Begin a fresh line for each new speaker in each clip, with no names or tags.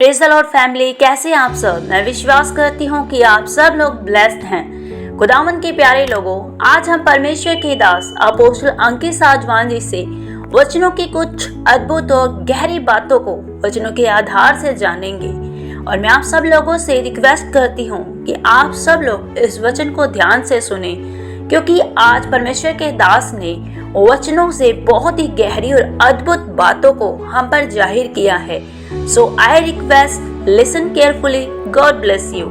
Praise the Lord family, कैसे हैं आप सब। मैं विश्वास करती हूँ कि आप सब लोग ब्लेस्ड हैं। खुदावन के प्यारे लोगों, आज हम परमेश्वर के दास अपोस्टल अंकित साजवान जी से वचनों की कुछ अद्भुत और गहरी बातों को वचनों के आधार से जानेंगे। और मैं आप सब लोगों से रिक्वेस्ट करती हूँ कि आप सब लोग इस वचन को ध्यान से सुने, क्योंकि आज परमेश्वर के दास ने वचनों से बहुत ही गहरी और अद्भुत बातों को हम पर जाहिर किया है। So I request, listen carefully. God bless you.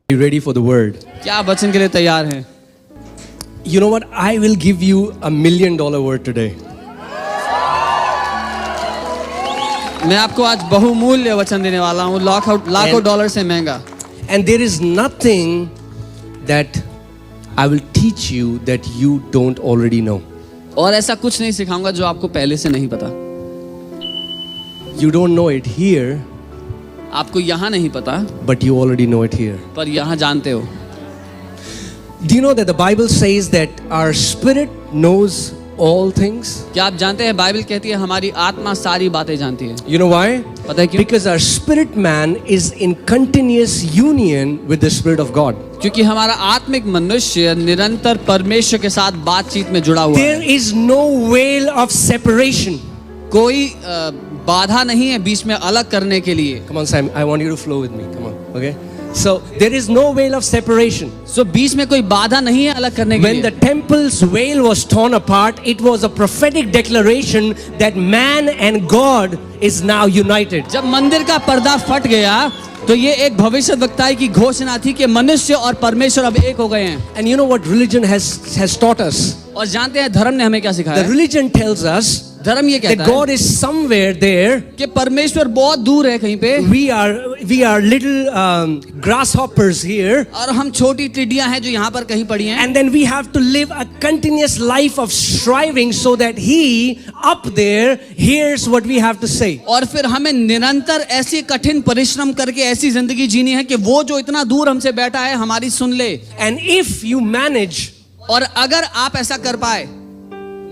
Are you ready for the word?
क्या आप वचन के लिए तैयार हैं?
You know what? I will give you $1 million word today.
मैं आपको आज बहुमूल्य वचन देने वाला हूँ, लाखों डॉलर से महंगा।
And there is nothing that I will teach you that you don't already know.
और ऐसा कुछ नहीं सिखाऊंगा जो आपको पहले से नहीं पता।
You don't know it here,
आपको यहाँ नहीं पता,
but you already know it here.
पर यहाँ जानते हो।
Do you know that the Bible says that our spirit knows all things?
क्या आप जानते हैं बाइबल कहती है हमारी आत्मा सारी बातें जानती है।
You know why?
पता है क्यों?
Because our spirit man is in continuous union with the Spirit of God.
क्योंकि हमारा आत्मिक मनुष्य निरंतर परमेश्वर के साथ बातचीत में जुड़ा हुआ
There
है।
is no veil of separation.
कोई बाधा नहीं है बीच में अलग करने के लिए।
Come on, Sam. I want you to flow with me. Come on. Okay. So there is no veil of separation.
So बीच में कोई बाधा नहीं है अलग करने के
When the
लिए।
temple's veil was torn apart, it was a prophetic declaration that man and God is now united.
जब मंदिर का पर्दा फट गया तो ये एक भविष्यवक्ताई की घोषणा थी कि मनुष्य और परमेश्वर अब एक हो गए हैं।
And you know what religion has taught us?
और जानते हैं धर्म ने हमें क्या सिखाया
The
है?
religion tells us
धर्म ये
that
कहता है
God is somewhere there.
कि परमेश्वर बहुत दूर है कहीं पे
We are little grasshoppers here.
और हम छोटी टिड्डियां हैं जो यहाँ पर कहीं पड़ी हैं।
And then we have to live a continuous life of striving so that He up there hears what we have to say.
और फिर हमें निरंतर ऐसी कठिन परिश्रम करके ऐसी जिंदगी जीनी है कि वो जो इतना दूर हमसे बैठा है हमारी सुन ले।
And if you manage
और अगर आप ऐसा कर पाए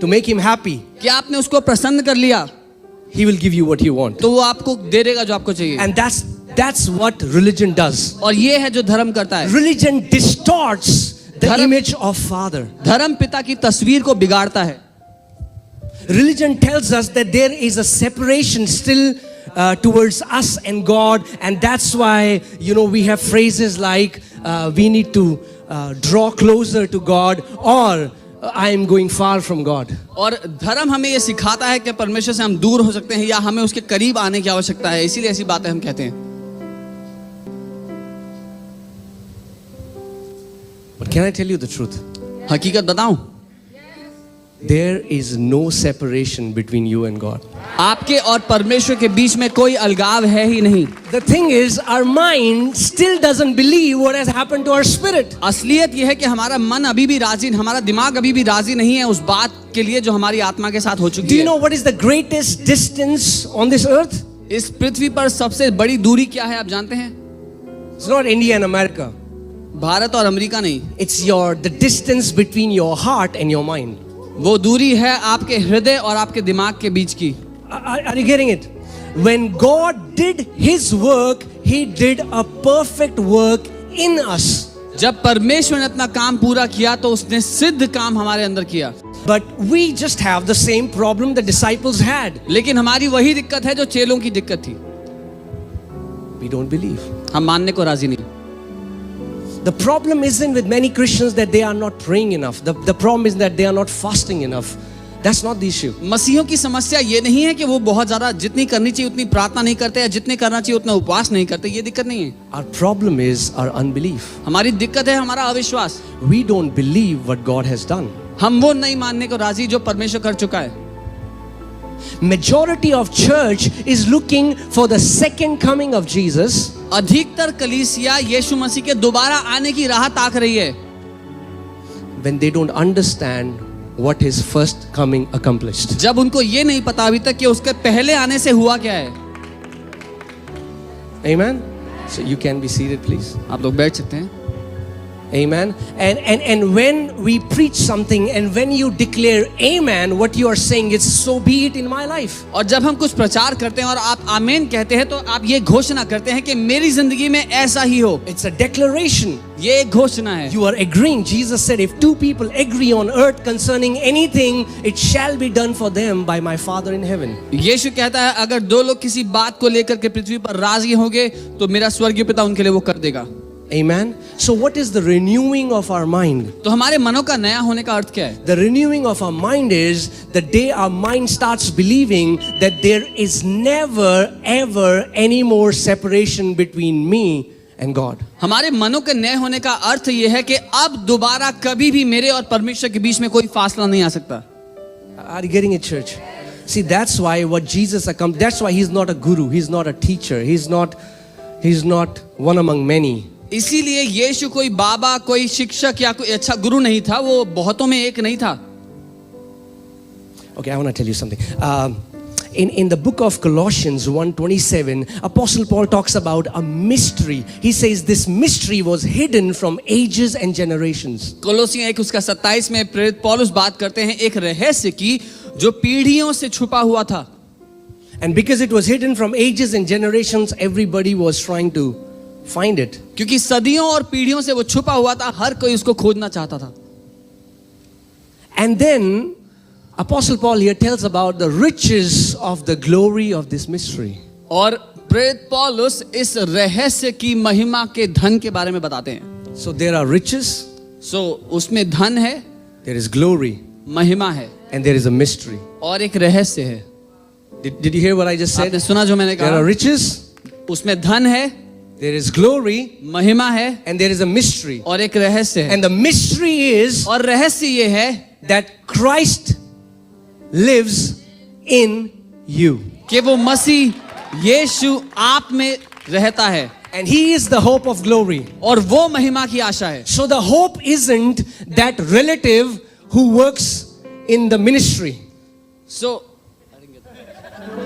to make Him happy,
कि आपने उसको प्रसन्न कर लिया
He will give you what you want.
तो वो आपको दे देगा जो आपको चाहिए।
And that's what religion does.
और ये है जो धर्म करता है।
Religion distorts the
धर्म-
image of Father.
धर्म पिता की तस्वीर को बिगाड़ता है।
Religion tells us that there is a separation still towards us and God, and that's why we have phrases like we need to draw closer to God, or I am going far from God.
और धर्म हमें ये सिखाता है कि परमेश्वर से हम दूर हो सकते हैं या हमें उसके करीब आने की आवश्यकता है, इसीलिए ऐसी बातें हम कहते हैं।
But can I tell you the truth?
हकीकत बताऊं,
There is no separation between you and God.
आपके और परमेश्वर के बीच में कोई अलगाव है ही नहीं।
The thing is, our mind still doesn't believe what has happened to our spirit.
असलियत यह है कि हमारा मन अभी भी राजी, हमारा दिमाग अभी भी राजी नहीं है उस बात के लिए जो हमारी आत्मा के साथ हो
Do
चुकी
you
है।
know what is the greatest distance on this earth?
इस पृथ्वी पर सबसे बड़ी दूरी क्या है आप जानते हैं?
It's not India and America.
Bharat और अमेरिका नहीं,
It's the distance between your heart and your mind.
वो दूरी है आपके हृदय और आपके दिमाग के बीच की।
Are you getting it? When God did His work, He did a perfect work in us.
जब परमेश्वर ने अपना काम पूरा किया तो उसने सिद्ध काम हमारे अंदर किया।
But we just have the same problem the disciples had.
लेकिन हमारी वही दिक्कत है जो चेलों की दिक्कत थी,
We don't believe.
हम मानने को राजी नहीं।
The problem isn't with many Christians that they are not praying enough. The problem is that they are not fasting enough. That's not the issue.
मसीहों की समस्या ये नहीं है कि वो बहुत ज्यादा जितनी करनी चाहिए उतनी प्रार्थना नहीं करते या जितने करना चाहिए उतना उपवास नहीं करते, ये दिक्कत नहीं है।
Our problem is our unbelief.
हमारी दिक्कत है हमारा अविश्वास।
We don't believe what God has done.
हम वो नहीं मानने को राजी जो परमेश्वर कर चुका है।
Majority of church is looking for the second coming of Jesus.
अधिकतर कलीसिया यीशु मसीह के दोबारा आने की राह ताक रही है
When they don't understand what his first coming accomplished.
जब उनको ये नहीं पता अभी तक कि उसके पहले आने से हुआ क्या है।
Amen. So you can be seated, please.
आप लोग बैठ सकते हैं।
Amen. And when we preach something and when you declare amen, what you are saying is, so be it in my life.
और जब हम कुछ प्रचार करते हैं और आप आमीन कहते हैं तो आप ये घोषणा करते हैं कि मेरी जिंदगी में ऐसा ही हो।
It's a declaration.
ये एक घोषणा है।
You are agreeing. Jesus said, if two people agree on earth concerning anything, it shall be done for them by my Father in heaven.
यीशु कहता है अगर दो लोग किसी बात को लेकर के पृथ्वी पर राजी होंगे तो मेरा स्वर्गीय पिता उनके लिए वो कर देगा।
Amen. So what is the renewing of our mind?
तो हमारे मनों का नया होने का अर्थ क्या है?
The renewing of our mind is the day our mind starts believing that there is never ever any more separation between me and God.
हमारे मनों के नए होने का अर्थ ये है कि अब दोबारा कभी भी मेरे और परमेश्वर के बीच में कोई फासला नहीं आ सकता।
Are you getting it, church? See, that's why what Jesus accomplished. That's why he's not a guru. He's not a teacher. He's not one among many.
इसीलिए यीशु कोई बाबा, कोई शिक्षक या कोई अच्छा गुरु नहीं था, वो बहुतों में एक नहीं था।
Okay, I want to tell you something. In the book of Colossians 1:27, Apostle Paul talks about a mystery. He says this mystery was hidden from ages and generations.
कोलोसियों 1 उसका 27 में प्रेरित पौलुस बात करते हैं एक रहस्य की जो पीढ़ियों से छुपा हुआ था।
And because it was hidden from ages and generations, everybody was trying to find it.
क्योंकि सदियों और पीढ़ियों से वो छुपा हुआ था, हर कोई उसको खोजना चाहता था।
And then Apostle Paul here tells about the riches of the glory of this mystery.
और प्रेरित पौलुस इस रहस्य की महिमा के धन के बारे में बताते हैं।
So there are riches,
उसमें धन है,
there is glory,
महिमा है,
and there is a mystery.
और एक रहस्य है।
Did you hear what I just said?
आपने सुना जो मैंने
There
कहा?
are riches,
उसमें धन है,
there is glory,
महिमा है,
and there is a mystery.
और एक रहस्य है।
And the mystery is
और रहस्य ये है
that Christ lives in you.
कि वो मसीह यीशु आप में रहता है,
And he is the hope of glory.
और वो महिमा की आशा है।
So the hope isn't that relative who works in the ministry.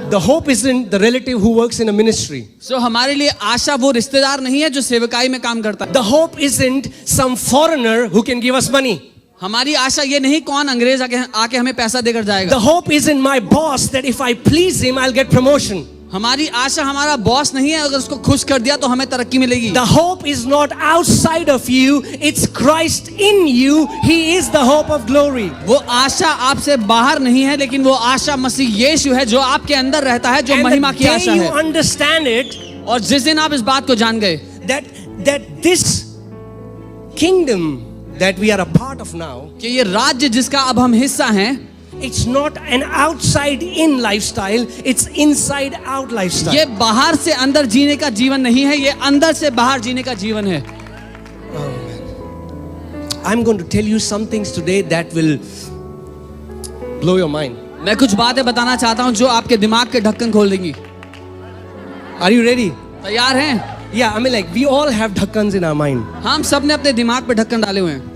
The hope isn't the relative who works in a ministry.
हमारे लिए आशा वो रिश्तेदार नहीं है जो सेवकाई में काम करता है।
The hope isn't some foreigner who can give us money.
हमारी आशा ये नहीं कौन अंग्रेज आके हमें पैसा देकर जाएगा।
The hope isn't my boss that if I please him I'll get promotion.
हमारी आशा हमारा बॉस नहीं है, अगर उसको खुश कर दिया तो हमें तरक्की मिलेगी।
The hope is not outside of you, it's Christ in you. He is the hope of glory.
वो आशा आपसे बाहर नहीं है, लेकिन वो आशा मसीह यीशु है जो आपके अंदर रहता है, जो
And
महिमा
the
की
day
आशा
you
है।
understand it,
और जिस दिन आप इस बात को जान गए
that this kingdom that we are a part of now,
कि ये राज्य जिसका अब हम हिस्सा हैं,
it's not an outside in lifestyle, it's inside out lifestyle.
ये बाहर से अंदर जीने का जीवन नहीं है, ये अंदर से बाहर जीने का जीवन है।
I'm going to tell you some things today that will blow your mind.
मैं कुछ बातें बताना चाहता हूं जो आपके दिमाग के ढक्कन खोल देंगी।
Are you ready?
तैयार हैं?
Yeah, I mean like we all have dhakkans in our mind.
हम सब ने अपने दिमाग पे ढक्कन डाले हुए हैं।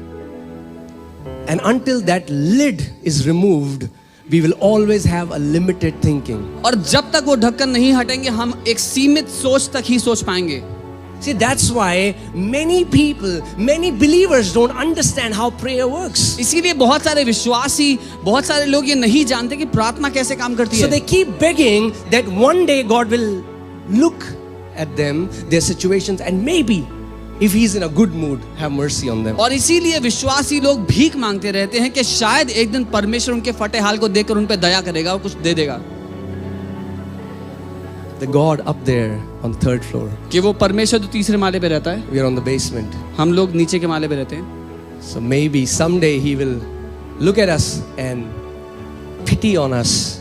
And until that lid is removed, we will always have a limited thinking.
और जब तक वो ढक्कन नहीं हटेंगे हम एक सीमित सोच तक ही सोच पाएंगे।
See, that's why many people, many believers don't understand how prayer works.
इसीलिए बहुत सारे विश्वासी, बहुत सारे लोग ये नहीं जानते कि प्रार्थना कैसे काम करती
So
है।
they keep begging that one day God will look at them, their situations, and maybe if He's in a good mood, have mercy on them.
और इसीलिए विश्वासी लोग भीख मांगते रहते हैं कि शायद एक दिन परमेश्वर उनके फटे हाल को देखकर उन पे दया करेगा और कुछ दे देगा।
The God up there on the third floor.
कि वो परमेश्वर जो तीसरे माले पे रहता है,
We are on the basement.
हम लोग नीचे के माले पे रहते हैं।
So maybe someday He will look at us and pity on us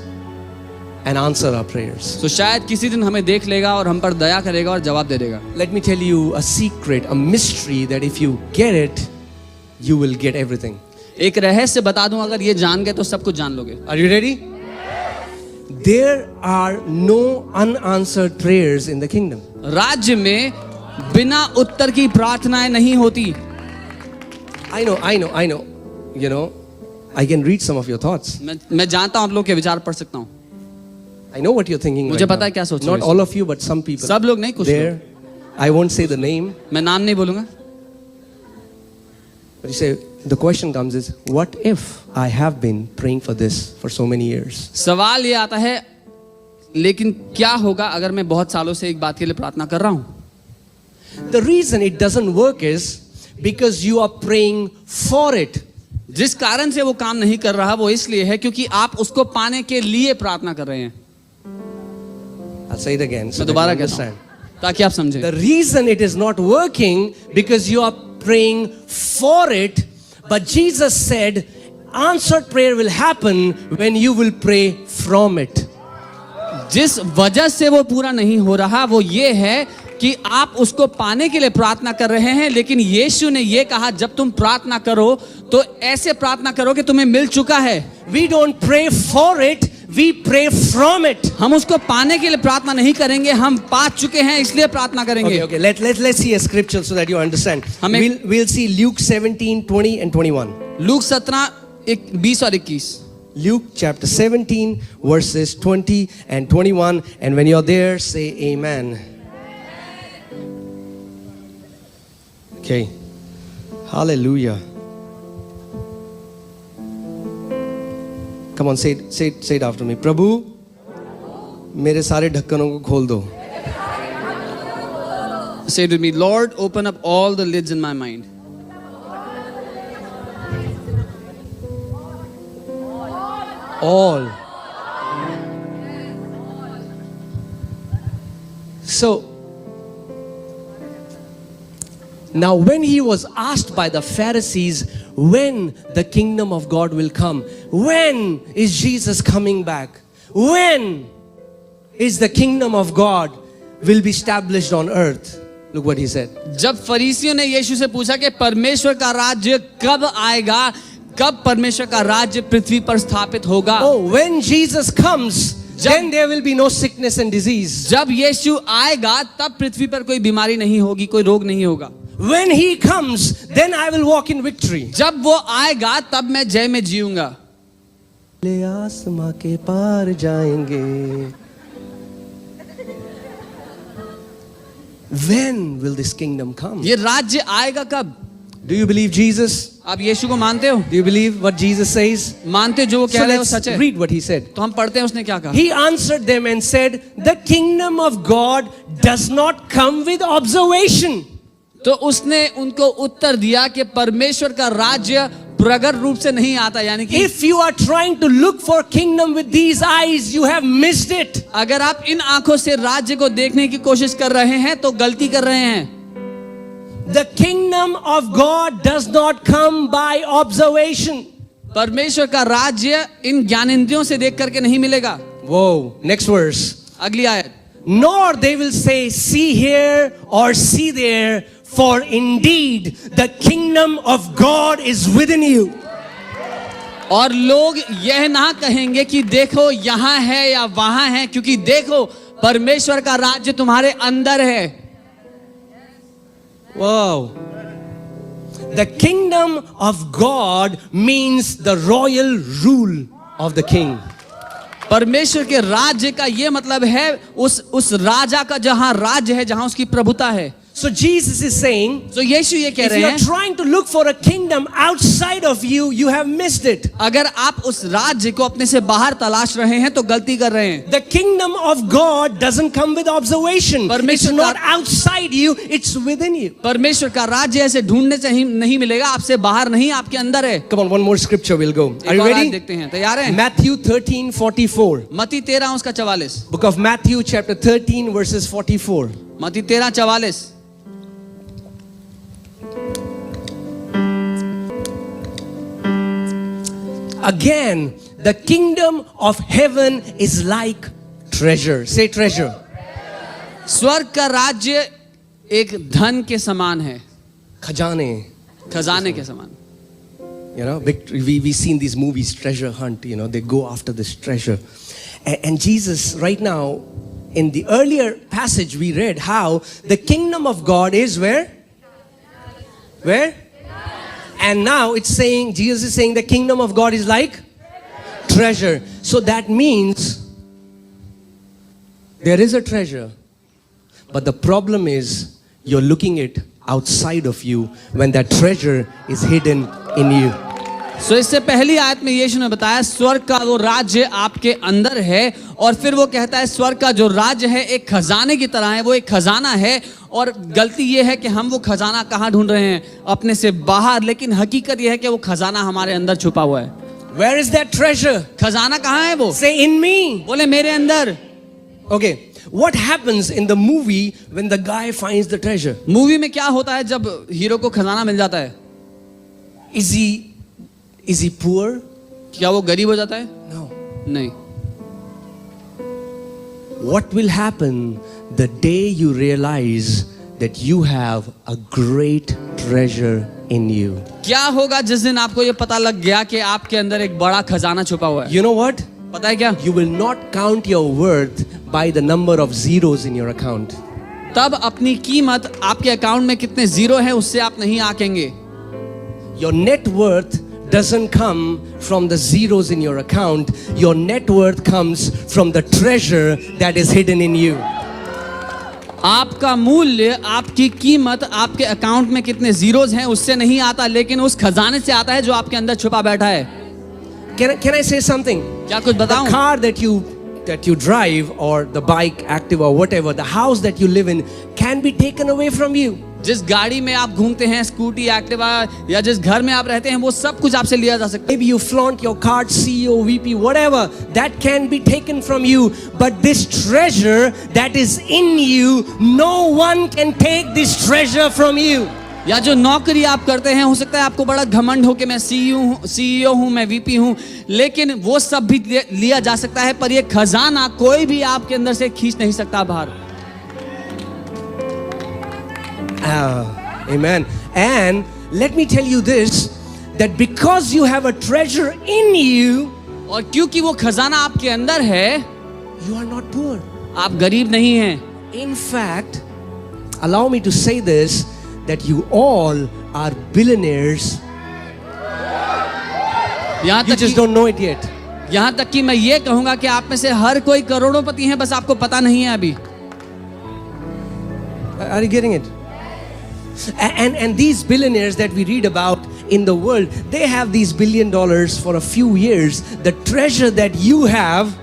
and answer our prayers.
तो शायद किसी दिन हमें देख लेगा और हम पर दया करेगा और जवाब दे देगा।
Let me tell you a secret, a mystery that if you get it, you will get everything.
एक रहस्य बता दूं, अगर ये जान गए तो सब कुछ जान लोगे।
Are you ready? There are no unanswered prayers in the kingdom.
राज्य में बिना उत्तर की प्रार्थनाएं नहीं होती।
I know. You know, I can read some of your thoughts.
मैं जानता हूं आप लोग के विचार पढ़ सकता हूं।
I know what you're thinking.
मुझे
right
पता है
now.
क्या सोच रहे
Not
हो।
all of you, but some people.
सब लोग नहीं, कुछ
There, I won't say the name.
मैं नाम नहीं बोलूंगा।
But you say, the question comes is, what if I have been praying for this for so many years?
सवाल ये आता है, लेकिन क्या होगा अगर मैं बहुत सालों से एक बात के लिए प्रार्थना कर रहा हूं?
The reason it doesn't work is because you are praying for it.
जिस कारण से वो काम नहीं कर रहा वो इसलिए है क्योंकि आप उसको पाने के लिए प्रार्थना कर रहे हैं।
I'll say it again so
मैं
that
दोबारा
you
कहता हूं
understand.
ताकि आप समझें।
The reason it is not working because you are praying for it, but Jesus said answered prayer will happen when you will pray from it.
जिस वजह से वो पूरा नहीं हो रहा वो ये है कि आप उसको पाने के लिए प्रार्थना कर रहे हैं, लेकिन यीशु ने ये कहा जब तुम प्रार्थना करो तो ऐसे प्रार्थना करो कि तुम्हें मिल चुका है।
We don't pray for it, we pray from it.
हम उसको पाने के लिए प्रार्थना नहीं करेंगे, हम पा चुके हैं इसलिए प्रार्थना करेंगे।
Okay, let's see a scripture so that you understand.
हमें-
We'll see Luke 17, 20 and 21.
Look 17, 20 और 21।
Luke chapter 17 verses 20 and 21, and when you're there say amen. Okay. Hallelujah. Come on, say it after me. प्रभु मेरे सारे ढक्कनों को खोल दो.
Say to me, Lord, open up all the lids in my mind.
All. So now when he was asked by the Pharisees when the kingdom of God will come, when is Jesus coming back, when is the kingdom of God will be established on earth, look what he said.
जब फरीसियों ने यीशु से पूछा कि परमेश्वर का राज्य कब आएगा, कब परमेश्वर का राज्य पृथ्वी पर स्थापित होगा।
Oh, when Jesus comes, then there will be no sickness and disease.
जब यीशु आएगा तब पृथ्वी पर कोई बीमारी नहीं होगी, कोई रोग नहीं होगा।
When he comes, then I will walk in victory.
जब वो आएगा तब मैं जय में जीऊंगा।
ले आसमां के पार जाएंगे. When will this kingdom come?
ये राज्य आएगा कब?
Do you believe Jesus?
आप यीशु को मानते हो?
Do you believe what Jesus says?
मानते हो जो वो
So
कह रहे हो
let's
सच है?
read what he said.
तो हम पढ़ते हैं उसने क्या कहा।
He answered them and said, the kingdom of God does not come with observation.
तो उसने उनको उत्तर दिया कि परमेश्वर का राज्य प्रगट रूप से नहीं आता, यानी कि
If you are trying to look for kingdom with these eyes, you have missed it.
अगर आप इन आंखों से राज्य को देखने की कोशिश कर रहे हैं तो गलती कर रहे हैं।
The kingdom of God does not come by observation.
परमेश्वर का राज्य इन ज्ञानेंद्रियों से देख करके नहीं मिलेगा।
Whoa, next verse.
अगली आयत।
Nor they will say, see here or see there, for indeed the kingdom of God is within you.
और लोग यह ना कहेंगे कि देखो यहाँ है या वहां है, क्योंकि देखो परमेश्वर का राज्य तुम्हारे अंदर है।
Wow. The kingdom of God means the royal rule of the king.
परमेश्वर के राज्य का ये मतलब है उस राजा का जहां राज्य है, जहां उसकी प्रभुता है।
So Jesus is saying,
तो यीशु ये कह
if
रहे
you are
हैं,
trying to look for a kingdom outside of you, you have missed it.
अगर आप उस राज्य को अपने से बाहर तलाश रहे हैं तो गलती कर रहे हैं।
The kingdom of God doesn't come with observation. It's
परमेश्वर
not
का-
outside you, it's within you.
परमेश्वर का राज्य ऐसे ढूंढने से ही नहीं मिलेगा, आपसे बाहर नहीं, आपके अंदर है।
Come on, one more scripture we'll go. Are
एक
you
और आयत
ready?
देखते हैं, तैयार हैं?
Matthew 13:44.
मत्ती 13 उसका 44।
Book of Matthew chapter 13 verses 44.
मत्ती 13 44।
Again, the kingdom of heaven is like treasure. Say treasure.
स्वर्ग का राज्य एक धन के समान है,
Khajane.
खजाने के समान।
You know, we've seen these movies, Treasure Hunt, you know, they go after this treasure. And Jesus, right now, in the earlier passage we read how the kingdom of God is where? Where? And now it's saying, Jesus is saying the kingdom of God is like treasure. So that means there is a treasure. But the problem is you're looking it outside of you when that treasure is hidden in you.
सो इससे पहली आयत में यीशु ने बताया स्वर्ग का वो राज्य आपके अंदर है, और फिर वो कहता है स्वर्ग का जो राज्य है एक खजाने की तरह है, वो एक खजाना है। और गलती ये है कि हम वो खजाना कहाँ ढूंढ रहे हैं? अपने से बाहर, लेकिन हकीकत ये है कि वो खजाना हमारे अंदर छुपा हुआ है।
Where is that treasure?
खजाना कहाँ है वो?
Say, in me.
बोले मेरे अंदर।
Okay, what happens in the movie when the guy finds the treasure?
Movie में क्या होता है जब हीरो को खजाना मिल जाता है?
Is he poor?
क्या वो गरीब हो जाता है?
No.
नहीं।
What will happen the day you realize that you have a great treasure in you?
क्या होगा जिस दिन आपको ये पता लग गया कि आपके अंदर एक बड़ा खजाना छुपा हुआ है?
You know what?
पता है क्या?
You will not count your worth by the number of zeros in your account.
तब अपनी कीमत आपके अकाउंट में कितने जीरो हैं उससे आप नहीं आंकेंगे।
Your net worth doesn't come from the zeros in your account. Your net worth comes from the treasure that is hidden in you.
आपका मूल्य, आपकी कीमत आपके अकाउंट में कितने जीरोज हैं उससे नहीं आता, लेकिन उस खजाने से आता है जो आपके अंदर छुपा बैठा है।
Can I say something?
क्या कुछ
The
बताऊं?
car that you drive, or the bike, Activa, or whatever, the house that you live in can be taken away from you.
जिस गाड़ी में आप घूमते हैं, स्कूटी, एक्टिवा, या जिस घर में आप रहते हैं, वो सब कुछ आपसे लिया जा सकता है।
Maybe you flaunt your card, CEO, VP, whatever, that can be taken from you. But this treasure that is in you, no one can take this treasure from you.
या जो नौकरी आप करते हैं, हो सकता है आपको बड़ा घमंड हो कि मैं CEO हूँ, मैं VP हूँ, लेकिन वो सब भी लिया जा सकता है, पर ये खजाना कोई भी आपके अंदर से खींच नहीं सकता बाहर।
Amen. And let me tell you this, that because you have a treasure in you,
और क्योंकि वो खजाना आपके अंदर है,
you are not poor.
आप गरीब नहीं हैं।
In fact, allow me to say this, that you all are billionaires.
यहाँ
You
तक
just don't know it yet.
यहाँ तक कि मैं ये कहूंगा कि आप में से हर कोई करोड़ोंपति है, बस आपको पता नहीं है अभी।
Are you getting it? And these billionaires that we read about in the world, they have these $1 billion for a few years. The treasure that you have,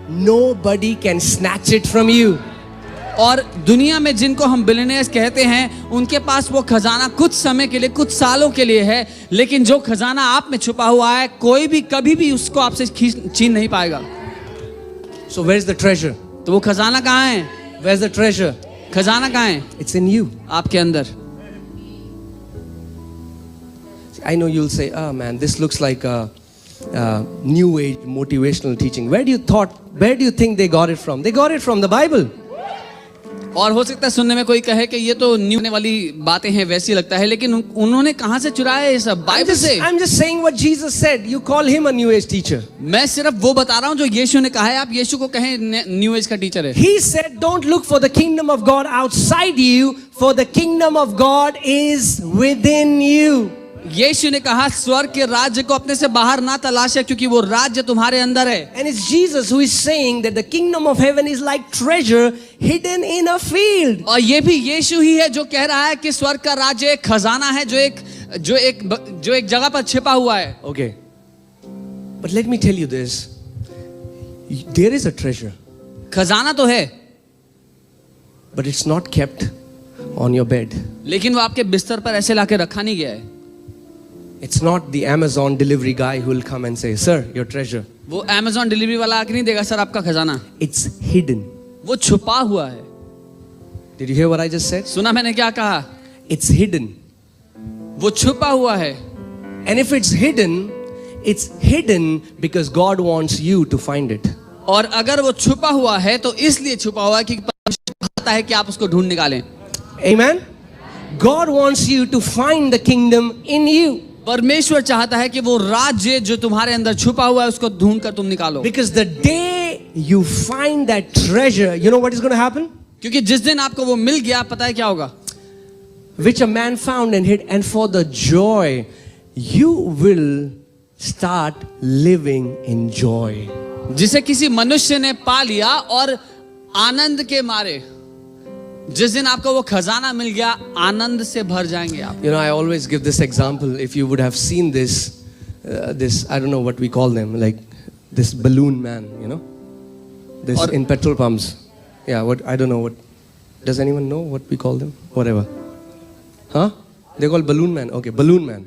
nobody can snatch it from you.
और दुनिया में जिनको हम billionaires कहते हैं, उनके पास वो खजाना कुछ समय के लिए, कुछ सालों के लिए है, लेकिन जो खजाना आप में छुपा हुआ है, कोई भी कभी भी उसको आपसे छीन नहीं पाएगा।
So where's the treasure?
तो वो खजाना कहाँ है?
Where's the treasure?
खजाना कहाँ है?
It's in you.
आपके अंदर।
I know you'll say, oh man, this looks like a new age motivational teaching. Where do you think they got it from? They got it from the Bible.
और हो सकता है सुनने में कोई कहे कि ये तो न्यू होने वाली बातें हैं, वैसी लगता है, लेकिन उन्होंने कहाँ से चुराया ये सब? बाइबल से।
I'm just saying what Jesus said. You call him a new age teacher.
मैं सिर्फ वो बता रहा हूँ जो यीशु ने कहा है। आप यीशु को कहें न्यू एज का टीचर है।
He said, don't look for the kingdom of God outside you, for the kingdom of God is within you.
यीशु ने कहा स्वर्ग के राज्य को अपने से बाहर ना तलाशे, क्योंकि वो राज्य तुम्हारे अंदर है।
And it's Jesus who is saying that the kingdom of heaven is like treasure hidden in a field.
और ये भी यीशु ही है जो कह रहा है कि स्वर्ग का राज्य एक खजाना है जो एक जगह पर छिपा हुआ है।
Okay. But let me tell you this. There is a treasure.
खजाना तो है,
But it's not kept on your bed.
लेकिन वो आपके बिस्तर पर ऐसे लाके रखा नहीं गया है।
It's not the Amazon delivery guy who will come and say, sir, your treasure.
वो Amazon डिलीवरी वाला आके नहीं देगा, सर आपका खजाना।
It's hidden.
वो छुपा हुआ है।
Did you hear what I just said?
सुना मैंने क्या कहा?
It's hidden.
वो छुपा हुआ है।
And if it's hidden because God wants you to find it.
और अगर वो छुपा हुआ है तो इसलिए छुपा हुआ है कि परमेश्वर चाहता है कि आप उसको ढूंढ निकालें।
Amen? God wants you to find the kingdom in you.
परमेश्वर चाहता है कि वो राज्य जो तुम्हारे अंदर छुपा हुआ है उसको ढूंढ कर तुम निकालो।
Because the day you find that treasure, you know what is going to happen?
क्योंकि जिस दिन आपको वो मिल गया, पता है क्या होगा?
Which a man found and hid, and for the joy, you will start living in joy.
जिसे किसी मनुष्य ने पा लिया और आनंद के मारे जिस दिन आपको वो खजाना मिल गया, आनंद से भर जाएंगे आप।
You know, I always give this example. If you would have seen this, I don't know what we call them, like this balloon man, you know, this
Or-
in petrol pumps. Yeah, what I don't know what. Does anyone know what we call them? Whatever. Huh? They call balloon man. Okay, balloon man.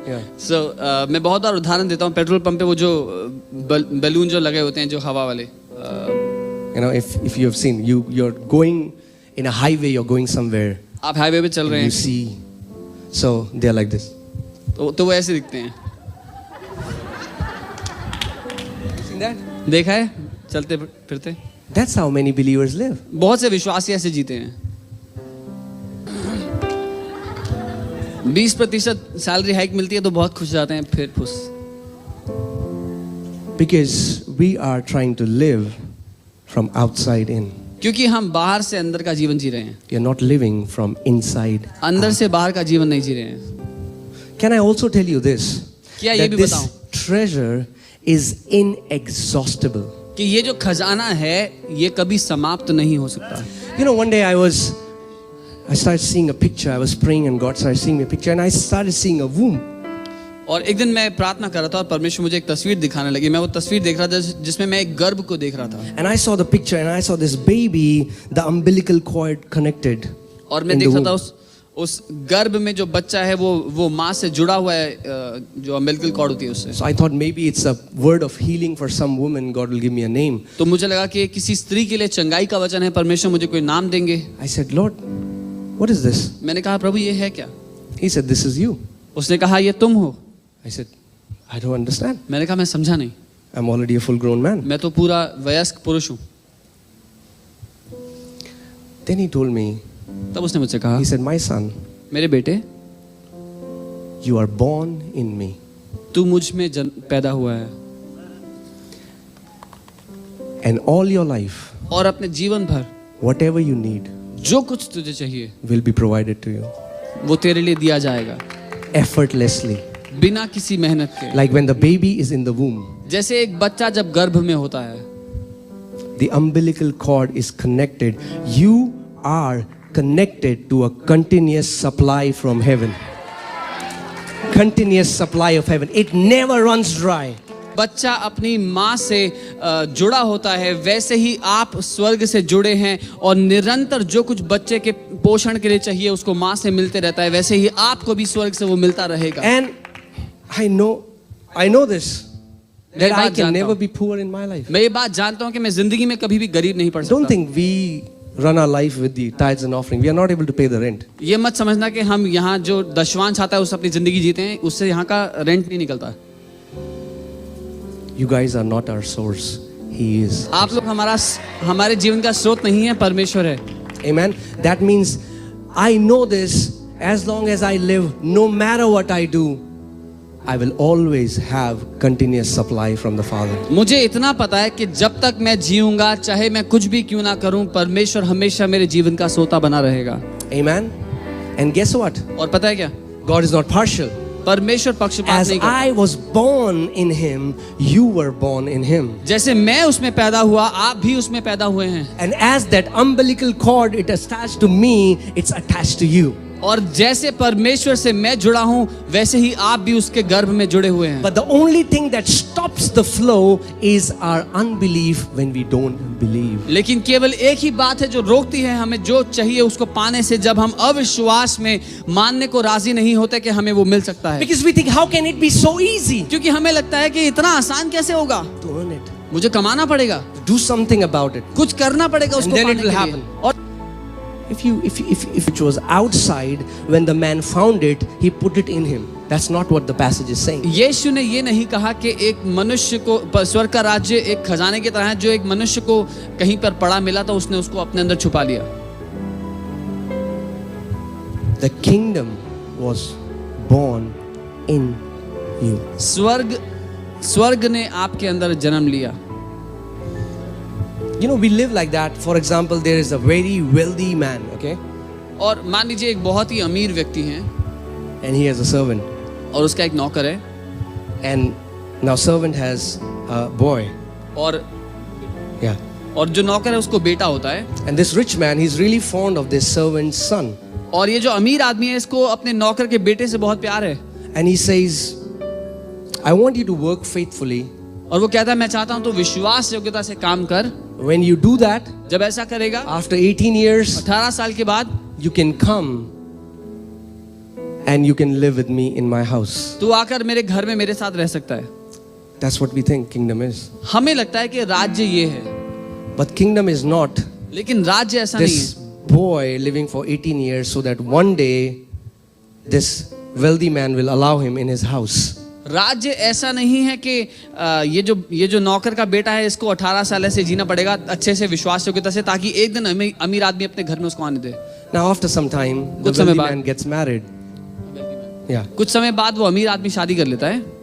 Yeah.
So, मैं बहुत बार उदाहरण देता हूँ, petrol pump पे वो जो balloon जो लगे होते हैं, जो हवा वाले।
You know, if you have seen, you're going in a highway, you're going somewhere.
आप हाईवे पे चल रहे
You
हैं,
see, so they're like this.
तो वो ऐसे दिखते हैं।
Seen that?
देखा है, चलते फिरते।
That's how many believers live.
बहुत से विश्वासी ऐसे जीते हैं। 20% सैलरी हाइक मिलती है तो बहुत खुश जाते हैं, फिर खुश।
Because we are trying to live from outside in.
क्योंकि हम बाहर से अंदर का जीवन जी रहे हैं,
You're not living from inside.
अंदर से बाहर का जीवन नहीं जी रहे हैं।
Can I also tell you this?
क्या ये
That
भी
this
बताऊं
treasure is inexhaustible.
कि ये जो खजाना है ये कभी समाप्त नहीं हो सकता।
You know, one day I started seeing a picture. I was praying and God started seeing me a picture and I started seeing a womb.
और एक दिन मैं प्रार्थना कर रहा था और परमेश्वर मुझे एक तस्वीर दिखाने लगी। मैं वो तस्वीर देख रहा था जिसमें मैं एक गर्भ को देख रहा था।
And I saw the picture and I saw this baby, the umbilical cord connected.
और मैं
in the
देख रहा था
womb.
उस गर्भ में जो बच्चा है वो माँ से जुड़ा हुआ है, जो अम्बिलिकल कॉर्ड होती है उससे।
So I thought maybe it's a word of healing for some woman. God will give me a name.
तो मुझे लगा कि किसी स्त्री के लिए चंगाई का वचन है, परमेश्वर मुझे कोई नाम देंगे।
I said, Lord, what is this?
मैंने कहा प्रभु ये है क्या?
He said, this is you.
उसने कहा ये तुम हो।
I said, I don't understand.
मैंने कहा मैं समझा नहीं,
I'm already a full grown man.
मैं तो पूरा वयस्क पुरुष हूँ।
Then he told me,
तब उसने मुझसे कहा,
he said, my son,
मेरे बेटे
you are born in me.
तू मुझ में पैदा हुआ है
And all your life,
और अपने जीवन भर
whatever you need
जो कुछ तुझे चाहिए
will be provided to you
वो तेरे लिए दिया जाएगा,
effortlessly.
बिना किसी मेहनत के।
Like when the baby is in the womb,
जैसे एक बच्चा जब गर्भ में होता है,
the umbilical cord is connected. You are connected to a continuous supply from heaven. Continuous supply of heaven. It never runs dry.
बच्चा अपनी माँ से जुड़ा होता है, वैसे ही आप स्वर्ग से जुड़े हैं और निरंतर जो कुछ बच्चे के पोषण के लिए चाहिए उसको माँ से मिलते रहता है, वैसे ही आपको भी स्वर्ग से वो मिलता रहेगा।
And I know this, that I
बात
can
जानता
never
हूँ।
be poor in my life.
मैं ये बात जानता हूँ कि मैं जिंदगी में कभी भी गरीब नहीं पड़
Don't
सकता।
think we run our life with the tithes and offering. We are not able to pay the rent.
ये मत समझना कि हम यहाँ जो दशवांश आता है उससे अपनी जिंदगी जीते हैं, उससे यहाँ का रेंट नहीं निकलता।
You guys are not our source. He is.
आप लोग हमारे जीवन का स्रोत नहीं है, परमेश्वर है।
Amen. That means I know this, as long as I live, no matter what I do, I will always have continuous supply from the Father.
मुझे इतना पता है कि जब तक मैं जीऊंगा, चाहे मैं कुछ भी क्यों ना करूं, परमेश्वर हमेशा मेरे जीवन का सोता बना रहेगा।
Amen. And guess what?
और पता है क्या?
God is not partial.
परमेश्वर पक्षपात
As
नहीं करता।
I was born in Him, you were born in Him.
जैसे मैं उसमें पैदा हुआ, आप भी उसमें पैदा हुए हैं।
And as that umbilical cord it attached to me, it's attached to you.
और जैसे परमेश्वर से मैं जुड़ा हूं, वैसे ही आप भी उसके गर्भ में जुड़े हुए हैं।
But the only thing that stops the flow is our unbelief when we don't believe.
लेकिन केवल एक ही बात है जो रोकती है हमें जो चाहिए उसको पाने से, जब हम अविश्वास में मानने को राजी नहीं होते कि हमें वो मिल सकता है।
Because we think, how can it be so easy
क्योंकि हमें लगता है कि इतना आसान कैसे होगा,
to earn it?
मुझे कमाना पड़ेगा,
Do something about it.
कुछ करना पड़ेगा उसको
then it
पाने
will
के लिए।
happen.
और
If it was outside, when the man found it, he put it in him. That's not what the passage is saying.
यीशु ने ये नहीं कहा कि एक मनुष्य को स्वर्ग का राज्य एक खजाने की तरह है, जो एक मनुष्य को कहीं पर पड़ा मिला तो उसने उसको अपने अंदर छुपा लिया।
The kingdom was born in you.
स्वर्ग ने आपके अंदर जन्म लिया।
You know, we live like that. For example, there is a very wealthy man, okay?
और मान लीजिए एक बहुत ही अमीर व्यक्ति है
And he has a servant.
और उसका एक नौकर है,
And now servant has a boy.
और
Yeah.
और जो नौकर है उसको बेटा होता है।
And this rich man, he's really fond of this servant's son.
और ये जो अमीर आदमी है इसको अपने नौकर के बेटे से बहुत प्यार है।
And he says, I want you to work faithfully.
और वो कहता है मैं चाहता हूँ तो विश्वास योग्यता से काम कर।
When you do that,
जब ऐसा करेगा,
after 18 years,
18 साल के बाद
you can come and you can live with me in my house.
तू आकर मेरे घर में मेरे साथ रह सकता है।
That's what we think kingdom is.
हमें लगता है कि राज्य ये है,
But kingdom is not
लेकिन राज्य ऐसा नहीं
this
है।
boy living for 18 years so that one day this wealthy man will allow him in his house.
राज्य ऐसा नहीं है कि ये जो नौकर का बेटा है इसको 18 साल ऐसे जीना पड़ेगा अच्छे से विश्वास योग्यता से, ताकि एक दिन अमीर आदमी अपने घर में उसको आने दे।
Now after some time, the
कुछ समय
wealthy
बाद-
man gets married. Yeah.
कुछ समय बाद वो अमीर आदमी शादी कर लेता है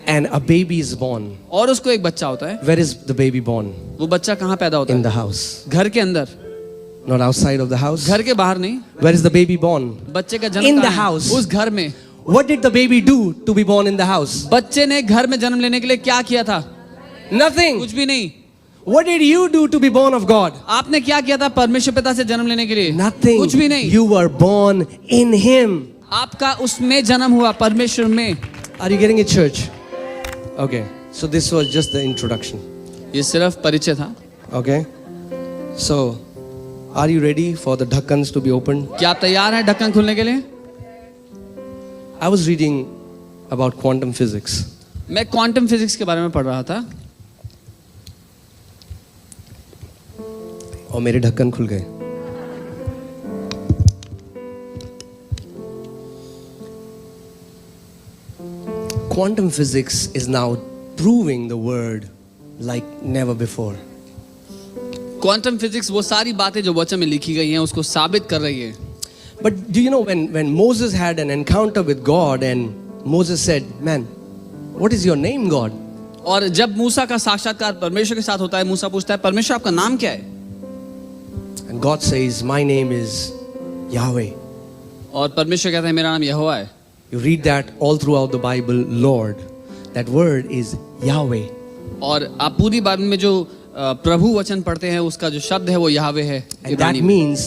And a baby is born.
और उसको एक बच्चा होता है।
Where is the baby born?
वो बच्चा कहाँ पैदा होता
In
है?
the house.
घर के अंदर,
Not outside of the house.
घर के बाहर नहीं।
Where is the baby born?
बच्चे का जन्म
In the
कहाँ है?
house.
उस घर में।
What did the baby do to be born in the house?
बच्चे ने घर में जन्म लेने के लिए क्या किया था?
Nothing.
कुछ भी नहीं।
What did you do to be born of God?
आपने क्या किया था परमेश्वर पिता से जन्म लेने के लिए?
Nothing.
कुछ भी नहीं।
You were born in Him.
आपका उसमें जन्म हुआ, परमेश्वर में।
Are you getting it, church? Okay. So this was just the introduction.
ये सिर्फ परिचय था।
Okay. So, are you ready for the dhakkans to be opened?
क्या आप तैयार हैं ढक्कन खुलने के लिए?
I was reading about quantum physics.
मैं क्वांटम फिजिक्स के बारे में पढ़ रहा था
और मेरे ढक्कन खुल गए. Quantum physics is now proving the word like never before.
Quantum physics वो सारी बातें जो वचन में लिखी गई हैं उसको साबित कर रही है।
But do you know when Moses had an encounter with God and Moses said, "Man, what is your name, God?"
और जब मूसा का साक्षात्कार परमेश्वर के साथ होता है, मूसा पूछता है परमेश्वर आपका नाम क्या है?
And God says, "My name is Yahweh."
और परमेश्वर कहता है मेरा नाम यहोवा है।
You read that all throughout the Bible, Lord. That word is Yahweh.
और आप पूरी बाइबल में जो प्रभु वचन पढ़ते हैं उसका जो शब्द है वो यहोवे है।
And that
इब्रानी में।
means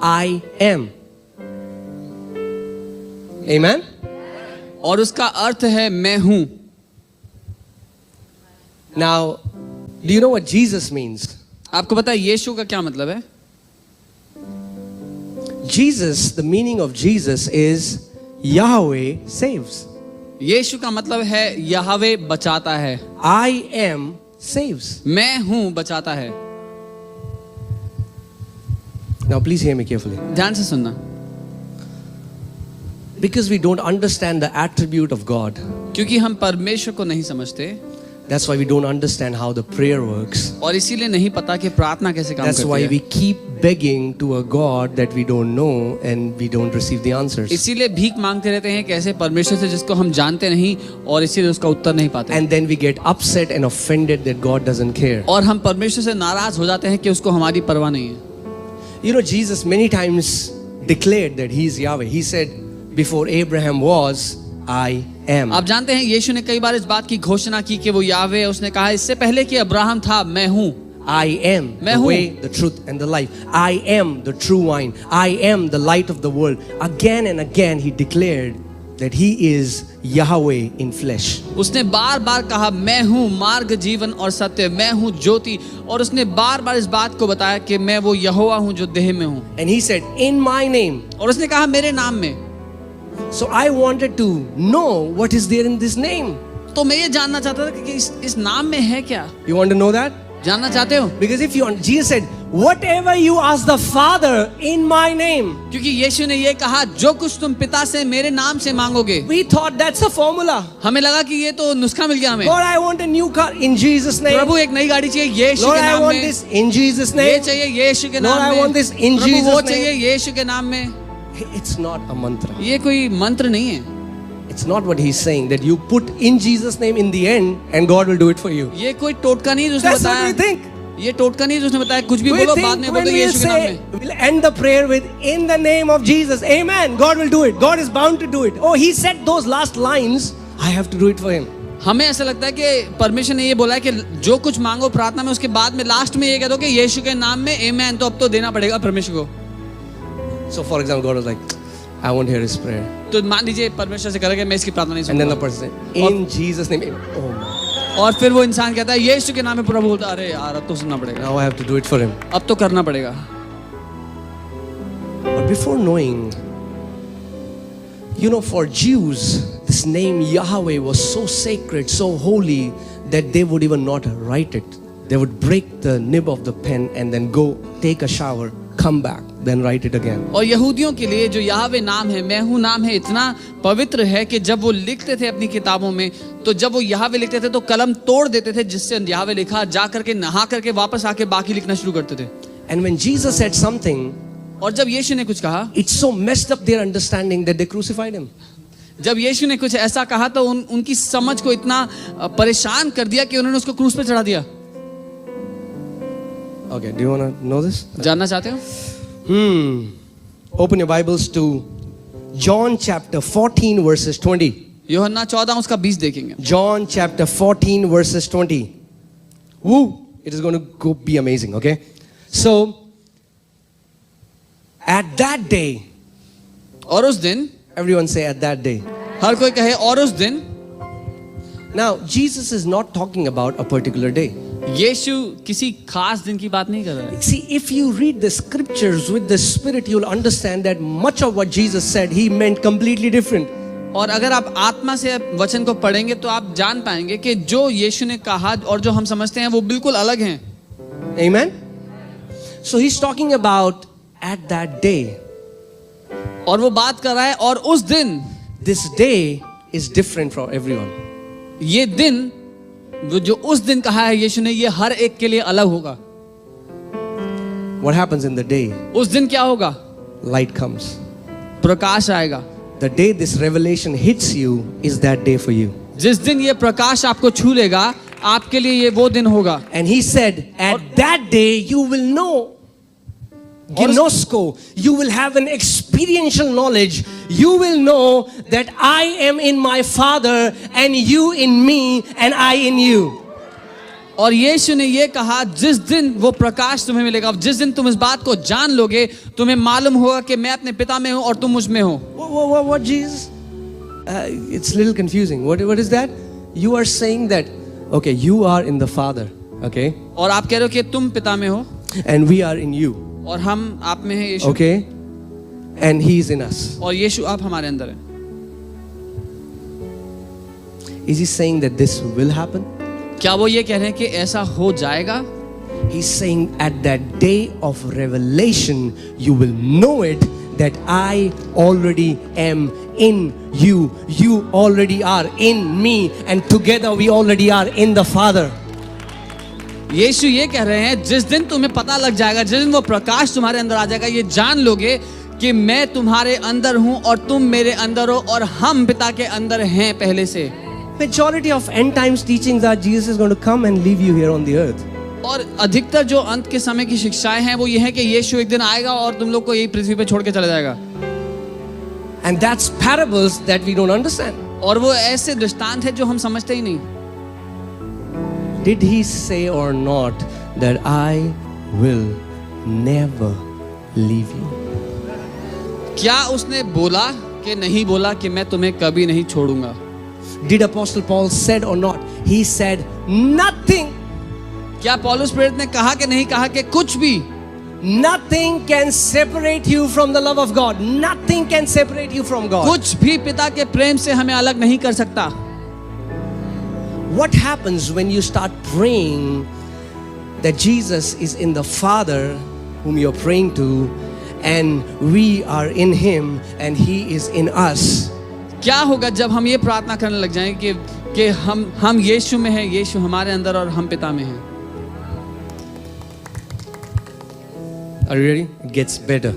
I am. Amen?
और उसका अर्थ है मैं हूं।
Now, do you know what Jesus means?
आपको पता है यीशु का क्या मतलब है?
Jesus, the meaning of Jesus is Yahweh saves.
यीशु का मतलब है यहोवे बचाता है।
I am saves.
मैं हूं बचाता है।
Now, please hear me carefully.
ध्यान से सुनना।
Because we don't understand the attribute of God,
क्योंकि हम परमेश्वर को नहीं समझते
that's why we don't understand how the prayer works.
और इसीलिए नहीं पता कि प्रार्थना कैसे काम
That's why
करती
we
है।
keep begging to a God that we don't know and we don't receive the answers.
इसीलिए भीख मांगते रहते हैं कैसे परमेश्वर से जिसको हम जानते नहीं और इसीलिए उसका उत्तर नहीं पाते।
And then we get upset and offended that God doesn't care.
और हम परमेश्वर से नाराज हो जाते हैं कि उसको हमारी परवाह नहीं है।
You know, Jesus many times declared that He is Yahweh. He said, before Abraham was, I am.
आप जानते हैं यीशु ने कई बार इस बात की घोषणा की कि वो यावे है। उसने कहा इससे पहले कि अब्राहम था मैं हूँ।
I am
मैं
the
हूँ।
way, the truth and the life. I am the true wine. I am the light of the world. Again and again He declared that He is Yahweh in flesh.
उसने बार बार कहा मैं हूँ मार्ग जीवन और सत्य, मैं हूँ ज्योति। और उसने बार बार इस बात को बताया कि मैं वो यहोवा हूँ जो देह में हूँ।
And He said, in my name.
और उसने कहा मेरे नाम में।
So I wanted to know what is there in this name.
तो मैं ये जानना चाहता था कि इस नाम में है क्या?
You want to know that?
जानना चाहते हो?
Because if you, Jesus said, whatever you ask the Father in my name.
क्योंकि यीशु ने ये कहा जो कुछ तुम पिता से मेरे नाम से मांगोगे।
We thought that's a formula.
हमें लगा कि ये तो नुस्खा मिल गया हमें।
Lord, I want a new car in Jesus' name.
प्रभु एक नई गाड़ी चाहिए यीशु
Lord,
के
I
नाम
want
में।
this in Jesus'
ये
name.
चाहिए यीशु के
Lord,
नाम
I
में।
want this in
Prabhu
Jesus'
वो
name.
चाहिए यीशु के नाम में।
It's not a mantra.
ये कोई मंत्र नहीं है।
It's not what He's saying that you put in Jesus' name in the end and God will do it for you.
ये कोई टोटका नहीं जो उसने
That's what we
बताया।
think.
ये टोटका नहीं जो उसने बताया कुछ भी
We
बोलो बाद
think
में
when
बोलो
we
यीशु के नाम
say,
में।
we'll end the prayer with in the name of Jesus. Amen. God will do it. God is bound to do it. Oh, He said those last lines. I have to do it for Him.
हमें ऐसा लगता है कि परमेश्वर ने ये बोला है कि जो कुछ मांगो प्रार्थना में, उसके बाद में लास्ट में ये कह दो कि यीशु के नाम में आमेन, तो अब तो देना पड़ेगा परमेश्वर को.
So for example, God was like, I won't hear his prayer.
तो मान लीजिए परमेश्वर से करेगा मैं इसकी प्रार्थना नहीं
And then the
सुनूंगा,
person said, in Jesus' name. Oh my.
और फिर वो इंसान कहता है यीशु के नाम में प्रभु बोलता, अरे यार अब तो सुनना पड़ेगा,
Now I have to do it for him.
अब तो करना पड़ेगा.
But before knowing, you know, for Jews, this name Yahweh was so sacred, so holy, that they would even not write it. They would break the nib of the pen and then go take a shower, come back, then write it again.
और यहूदियों के लिए जो Yahweh नाम है, मैं हूँ नाम है, इतना पवित्र है कि जब वो लिखते थे अपनी किताबों में, तो जब वो याहवे लिखते थे तो कलम तोड़ देते थे जिससे याहवे लिखा, जा करके नहा करके वापस आके बाकी लिखना शुरू करते थे.
And when Jesus said something,
और जब यीशु ने कुछ कहा,
it so messed up their understanding that they crucified him.
जब यीशु ने कुछ ऐसा कहा तो उनकी समझ को इतना परेशान कर दिया कि उन्होंने उसको क्रूस पे चढ़ा दिया.
Okay, do you want to know this?
जानना चाहते हो?
Open your Bibles to John chapter 14 verses 20.
यूहन्ना 14 उसका 20 देखेंगे.
John chapter 14 verses 20. Woo! It is going to go be amazing, okay? So, at that day,
और उस दिन,
everyone say at that day.
हर कोई कहे और उस दिन.
Now, Jesus is not talking about a particular day.
यीशु किसी खास दिन की बात नहीं कर रहा है.
See, if you read the scriptures with the Spirit, you'll understand that much of what Jesus said, he meant completely different.
और अगर आप आत्मा से वचन को पढ़ेंगे तो आप जान पाएंगे कि जो यीशु ने कहा और जो हम समझते हैं वो बिल्कुल अलग हैं.
Amen? So he's talking about at that day.
और वो बात कर रहा है और उस दिन.
This day is different for everyone.
ये दिन, वो जो उस दिन कहा है यीशु ने, ये हर एक के लिए अलग होगा.
What happens in the day?
उस दिन क्या होगा?
Light comes.
प्रकाश आएगा.
The day this revelation hits you is that day for you.
जिस दिन ये प्रकाश आपको छू लेगा, आपके लिए ये वो दिन होगा.
And he said, at that day you will know. Gnosko, you will have an experiential knowledge. You will know that I am in my Father and you in me and I in you.
और यीशु ने ये कहा, जिस दिन वो प्रकाश तुम्हें मिलेगा, जिस दिन तुम इस बात को जान लोगे, तुम्हें मालूम होगा कि मैं अपने पिता में हूँ और तुम मुझ में हो.
What Jesus? It's a little confusing. What is that? You are saying that, okay, you are in the Father, okay?
और आप कह रहे हो कि तुम पिता में हो
And we are in you,
और हम आप में हैं यीशु.
okay? And he is in us.
और यीशु आप हमारे अंदर हैं.
Is he saying that this will happen?
क्या वो ये कह रहे हैं कि ऐसा हो जाएगा?
He's saying at that day of revelation, you will know it that I already am in you. You already are in me, and together we already are in the Father.
यीशु ये कह रहे हैं, जिस दिन तुम्हें पता लग जाएगा, जिस दिन वो प्रकाश तुम्हारे अंदर आ जाएगा, ये जान लोगे कि मैं तुम्हारे अंदर हूं और तुम मेरे अंदर हो और हम पिता के अंदर हैं पहले से.
Majority of end times teachings are Jesus is going to come and leave you here on the earth.
और अधिकतर जो अंत के समय की शिक्षाएं हैं वो ये है कि यीशु एक दिन आएगा और तुम लोग को यही पृथ्वी पे छोड़ के चला जाएगा.
And that's parables that we don't understand.
और वो ऐसे दृष्टांत है जो हम समझते ही नहीं.
Did he say or not that I will never leave you?
क्या उसने बोला कि नहीं बोला कि मैं तुम्हें कभी नहीं छोड़ूंगा?
Did Apostle Paul said or not? He said nothing.
क्या पौलुस प्रेरित ने कहा कि नहीं कहा कि कुछ भी?
Nothing can separate you from the love of God. Nothing can separate you from God.
कुछ भी पिता के प्रेम से हमें अलग नहीं कर सकता.
What happens when you start praying that Jesus is in the Father whom you're praying to, and we are in Him and He is in us?
क्या होगा जब हम ये प्रार्थना करने लग जाएं कि हम यीशु में हैं, यीशु हमारे अंदर और हम पिता में हैं?
Are you ready? It gets better.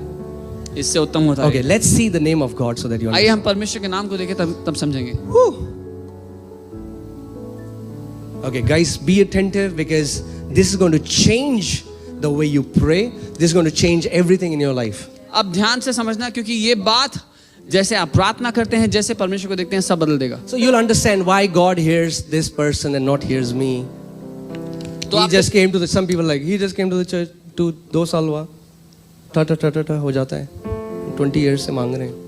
इससे उत्तम होता है.
Okay, let's see the name of God so that you
आइए
understand.
हम परमेश्वर के नाम को देखें तब समझेंगे.
Okay, guys, be attentive because this is going to change the way you pray. This is going to change everything in your life.
अब ध्यान से समझना, क्योंकि ये बात जैसे आप प्रार्थना करते हैं, जैसे परमेश्वर को देखते हैं, सब बदल देगा।
So you'll understand why God hears this person and not hears me.
तो
He
आप
just came to the, some people like, he just came to the church to 2 साल हुआ, ta हो जाता है, 20 years से मांग रहे हैं।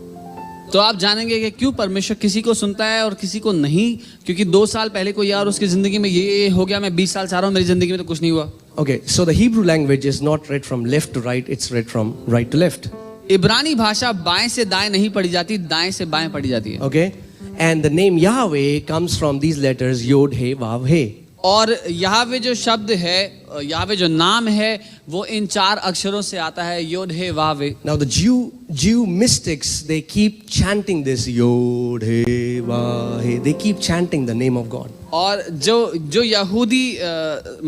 तो आप जानेंगे कि क्यों परमेश्वर किसी को सुनता है और किसी को नहीं, क्योंकि 2 साल पहले कोई यार उसकी जिंदगी में ये हो गया, मैं 20 साल चाह रहा हूँ, मेरी जिंदगी में तो कुछ नहीं हुआ।
Okay, so the Hebrew language is not read from left to right, it's read from right to left.
इब्रानी भाषा बाएं से दाएं नहीं पढ़ी जाती, दाएं से बाएं पढ़ी जाती है।
Okay, and the name Yahweh comes from these letters Yod, He, Vav, He.
और यहावे जो शब्द है, यहावे जो नाम है, वो इन 4 अक्षरों से आता है, योद हे Huawei.
Now the Jew mystics, they keep chanting this Yod, He, Vav, He. They keep chanting the name of God.
और जो यहूदी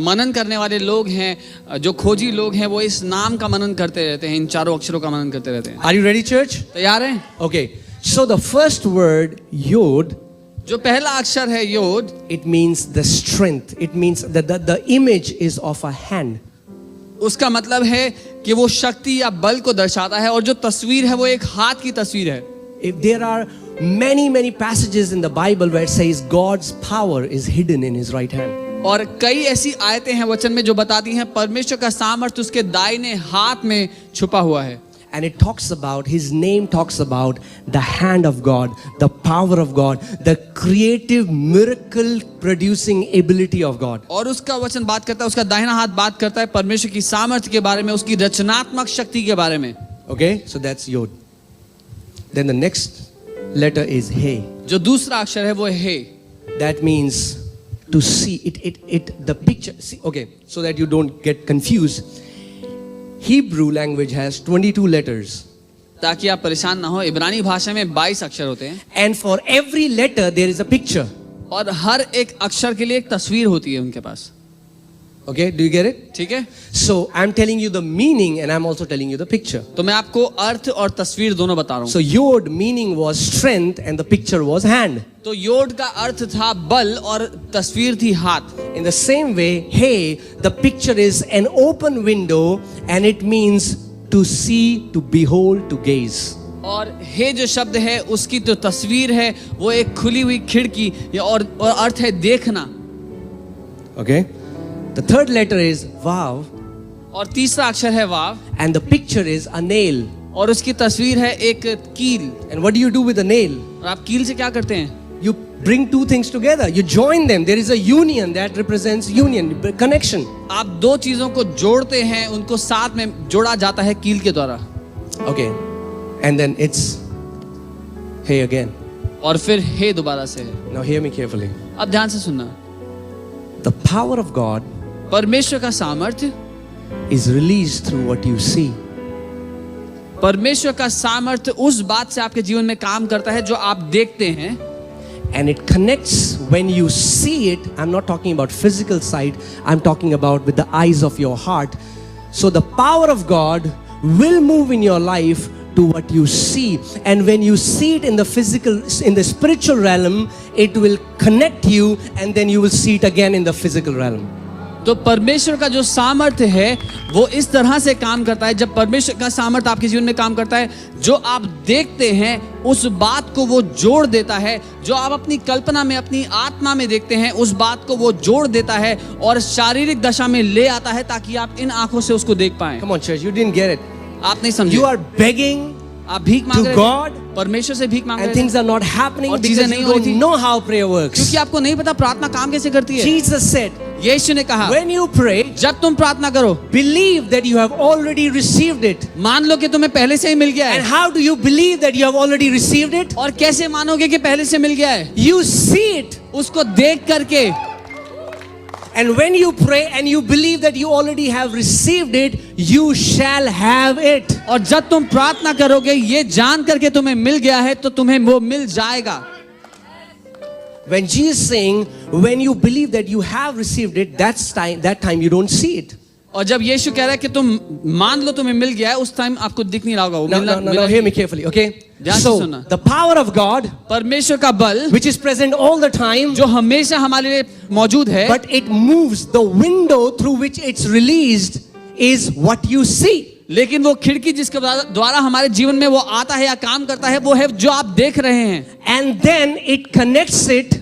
मनन करने वाले लोग हैं, जो खोजी लोग हैं, वो इस नाम का मनन करते रहते हैं, इन 4 अक्षरों का मनन करते रहते हैं।
Are you ready, church?
तैयार हैं?
Okay, so the first word Yod,
जो पहला अक्षर है योद,
it means the strength. It means that the image is of a hand.
उसका मतलब है कि वो शक्ति या बल को दर्शाता है, और जो तस्वीर है वो एक हाथ की तस्वीर है।
If there are many passages in the Bible where it says God's power is hidden in his right hand.
और कई ऐसी आयतें हैं वचन में जो बताती हैं परमेश्वर का सामर्थ्य उसके दाहिने हाथ में छुपा हुआ है।
And it talks about, his name talks about the hand of God, the power of God, the creative miracle producing ability of God.
और उसका वचन बात करता है, उसका दाहिना हाथ बात करता है परमेश्वर की सामर्थ्य के बारे में, उसकी रचनात्मक शक्ति के बारे में।
Okay, so that's Yod. Then the next letter is He.
जो दूसरा अक्षर है वो है।
That means to see the picture. See, okay, so that you don't get confused. Hebrew language has 22 letters.
ताकि आप परेशान ना हो, इब्रानी भाषा में 22 अक्षर होते हैं,
And for every letter there is a picture.
और हर एक अक्षर के लिए एक तस्वीर होती है उनके पास।
Okay, do you get it?
ठीक है?
So I'm telling you the meaning and I'm also telling you the picture.
तो मैं आपको अर्थ और तस्वीर दोनों बता रहा हूँ।
So Yod meaning was strength and the picture was hand.
तो योड का अर्थ था बल और तस्वीर थी हाथ।
In the same way, He, the picture is an open window and it means to see, to behold, to gaze.
और हे जो शब्द है उसकी जो तस्वीर है वो एक खुली हुई खिड़की और अर्थ है देखना।
Okay? The third letter is Vav
और तीसरा अक्षर है वाव,
and the picture is a nail.
और उसकी तस्वीर है एक कील।
And what do you do with a nail?
और आप कील से क्या करते हैं?
You bring two things together. You join them. There is a union that represents union, connection.
आप 2 चीजों को जोड़ते हैं, उनको साथ में जोड़ा जाता है कील के द्वारा।
Okay. And then it's He again.
और फिर हे दोबारा से है।
Now hear me carefully.
अब ध्यान से सुनना,
The power of God
परमेश्वर का सामर्थ्य,
is released through what you see.
परमेश्वर का सामर्थ्य उस बात से आपके जीवन में काम करता है जो आप देखते हैं।
And it connects when you see it. I'm not talking about physical sight. I'm talking about with the eyes of your heart. So the power of God will move in your life to what you see. And when you see it in the physical, in the spiritual realm, it will connect you and then you will see it again in the physical realm.
तो परमेश्वर का जो सामर्थ्य है वो इस तरह से काम करता है। जब परमेश्वर का सामर्थ्य आपके जीवन में काम करता है, जो आप देखते हैं उस बात को वो जोड़ देता है, जो आप अपनी कल्पना में, अपनी आत्मा में देखते हैं उस बात को वो जोड़ देता है और शारीरिक दशा में ले आता है ताकि आप इन आंखों से उसको देख पाएं।
Come on, church, you didn't get it.
आप नहीं समझे।
You are begging
आप भीख मांग
to
रहे
God
थे, परमेश्वर से भीख मांग
and
रहे
things
थे,
are not happening
और
because
चीजें
you
नहीं हो रही
don't
थी।
know how prayer works.
क्योंकि आपको नहीं पता प्रार्थना काम कैसे करती है।
Jesus said,
यीशु ने कहा,
when you pray,
जब तुम प्रार्थना करो
believe that you have already received it.
मान लो कि तुम्हें पहले से ही मिल गया
And
है।
how do you believe that you have already received it?
और कैसे मानोगे कि पहले से मिल गया है?
You see it.
उसको देख करके।
And when you pray and you believe that you already have received it, you shall have it.
और जब तुम प्रार्थना करोगे ये जान करके तुम्हें मिल गया है तो तुम्हें वो मिल जाएगा।
When Jesus is saying, when you believe that you have received it, that time you don't see it.
और जब यीशु कह रहा है कि तुम मान लो तुम्हें मिल गया है, उस टाइम आपको दिख नहीं रहा होगा वो
Now hear me carefully, okay?
ध्यान से
So,
सुनना।
the power of God,
परमेश्वर का बल
which is present all the time,
जो हमेशा हमारे लिए मौजूद है,
but it moves, the window through which it's released is what you see.
लेकिन वो खिड़की जिसके द्वारा हमारे जीवन में वो आता है या काम करता है, वो है जो आप देख रहे हैं।
And then it connects it.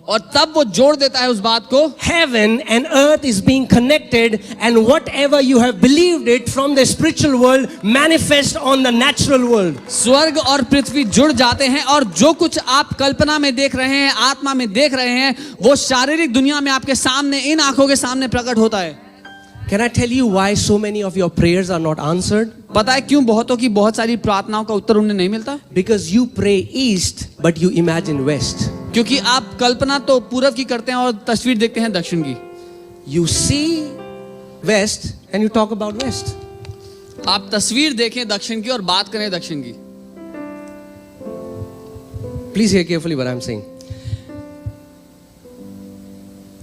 और तब वो जोड़ देता है उस बात को।
Heaven and earth is being connected, and whatever you have believed it from the spiritual world manifest on the natural world.
स्वर्ग और पृथ्वी जुड़ जाते हैं और जो कुछ आप कल्पना में देख रहे हैं, आत्मा में देख रहे हैं, वो शारीरिक दुनिया में आपके सामने, इन आंखों के सामने प्रकट होता है।
Can I tell you why so many of your prayers are not answered?
पता है क्यों बहुतों की बहुत सारी प्रार्थनाओं का उत्तर उन्हें नहीं मिलता?
Because you pray east but you imagine west.
क्योंकि आप कल्पना तो पूरब की करते हैं और तस्वीर देखते हैं दक्षिण की।
You see west and you talk about west.
आप तस्वीर देखें दक्षिण की और बात करें दक्षिण की।
Please hear carefully what I'm saying.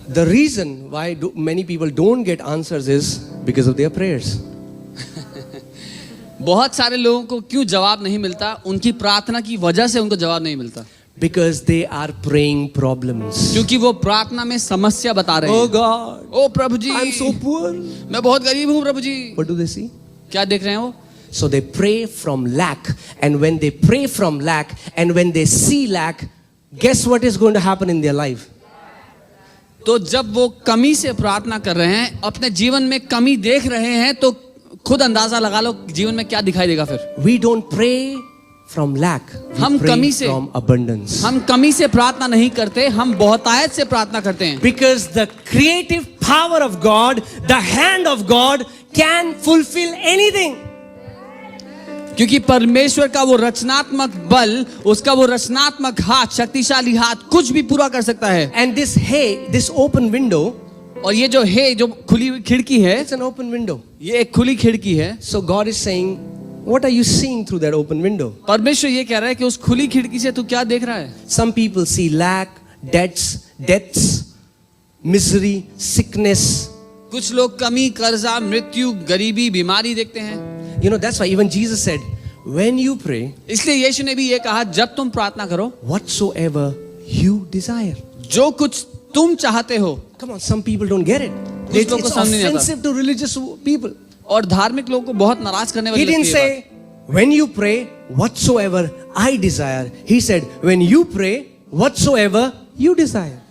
The reason why many people don't get answers is because of their prayers.
बहुत सारे लोगों को क्यों जवाब नहीं मिलता? उनकी प्रार्थना की वजह से उनको जवाब नहीं मिलता।
Because they are praying problems.
क्योंकि वो प्रार्थना में समस्या बता रहे हैं।
Oh God,
O Prabhu ji,
I'm so poor.
मैं बहुत गरीब हूँ प्रभु जी।
What do they see?
क्या देख रहे हैं वो?
So they pray from lack, and when they pray from lack, and when they see lack, guess what is going to happen in their life?
तो जब वो कमी से प्रार्थना कर रहे हैं, अपने जीवन में कमी देख रहे हैं, तो खुद अंदाजा लगा लो जीवन में क्या दिखाई देगा फिर।
We don't pray from lack.
हम
We pray
कमी से-
from abundance.
हम कमी से प्रार्थना नहीं करते, हम बहुतायत से प्रार्थना करते हैं।
Because the creative power of God, the hand of God can fulfill anything.
क्योंकि परमेश्वर का वो रचनात्मक बल, उसका वो रचनात्मक हाथ, शक्तिशाली हाथ कुछ भी पूरा कर सकता है।
And this open window,
और ये जो है, जो खुली हुई खिड़की है,
it's an open window.
ये एक खुली खिड़की है।
So God is saying, what are you seeing through that open window?
परमेश्वर ये कह रहा है कि उस खुली खिड़की से तू क्या देख रहा है?
Some people see lack, deaths, misery, sickness.
कुछ लोग कमी, कर्जा, मृत्यु, गरीबी, बीमारी देखते हैं।
You know, that's why even Jesus said, when you pray,
इसलिए यीशु ने भी ये कहा, जब तुम प्रार्थना करो,
whatsoever you desire.
जो कुछ तुम चाहते हो।
Come on, some people don't get it.
कुछ लोगों को
It's
समझ नहीं आता।
offensive to religious people.
और धार्मिक लोगों को बहुत नाराज करने वाली
He didn't
लगती है ये बात।
say, when you pray, whatsoever I desire. He said, when you pray, whatsoever you desire.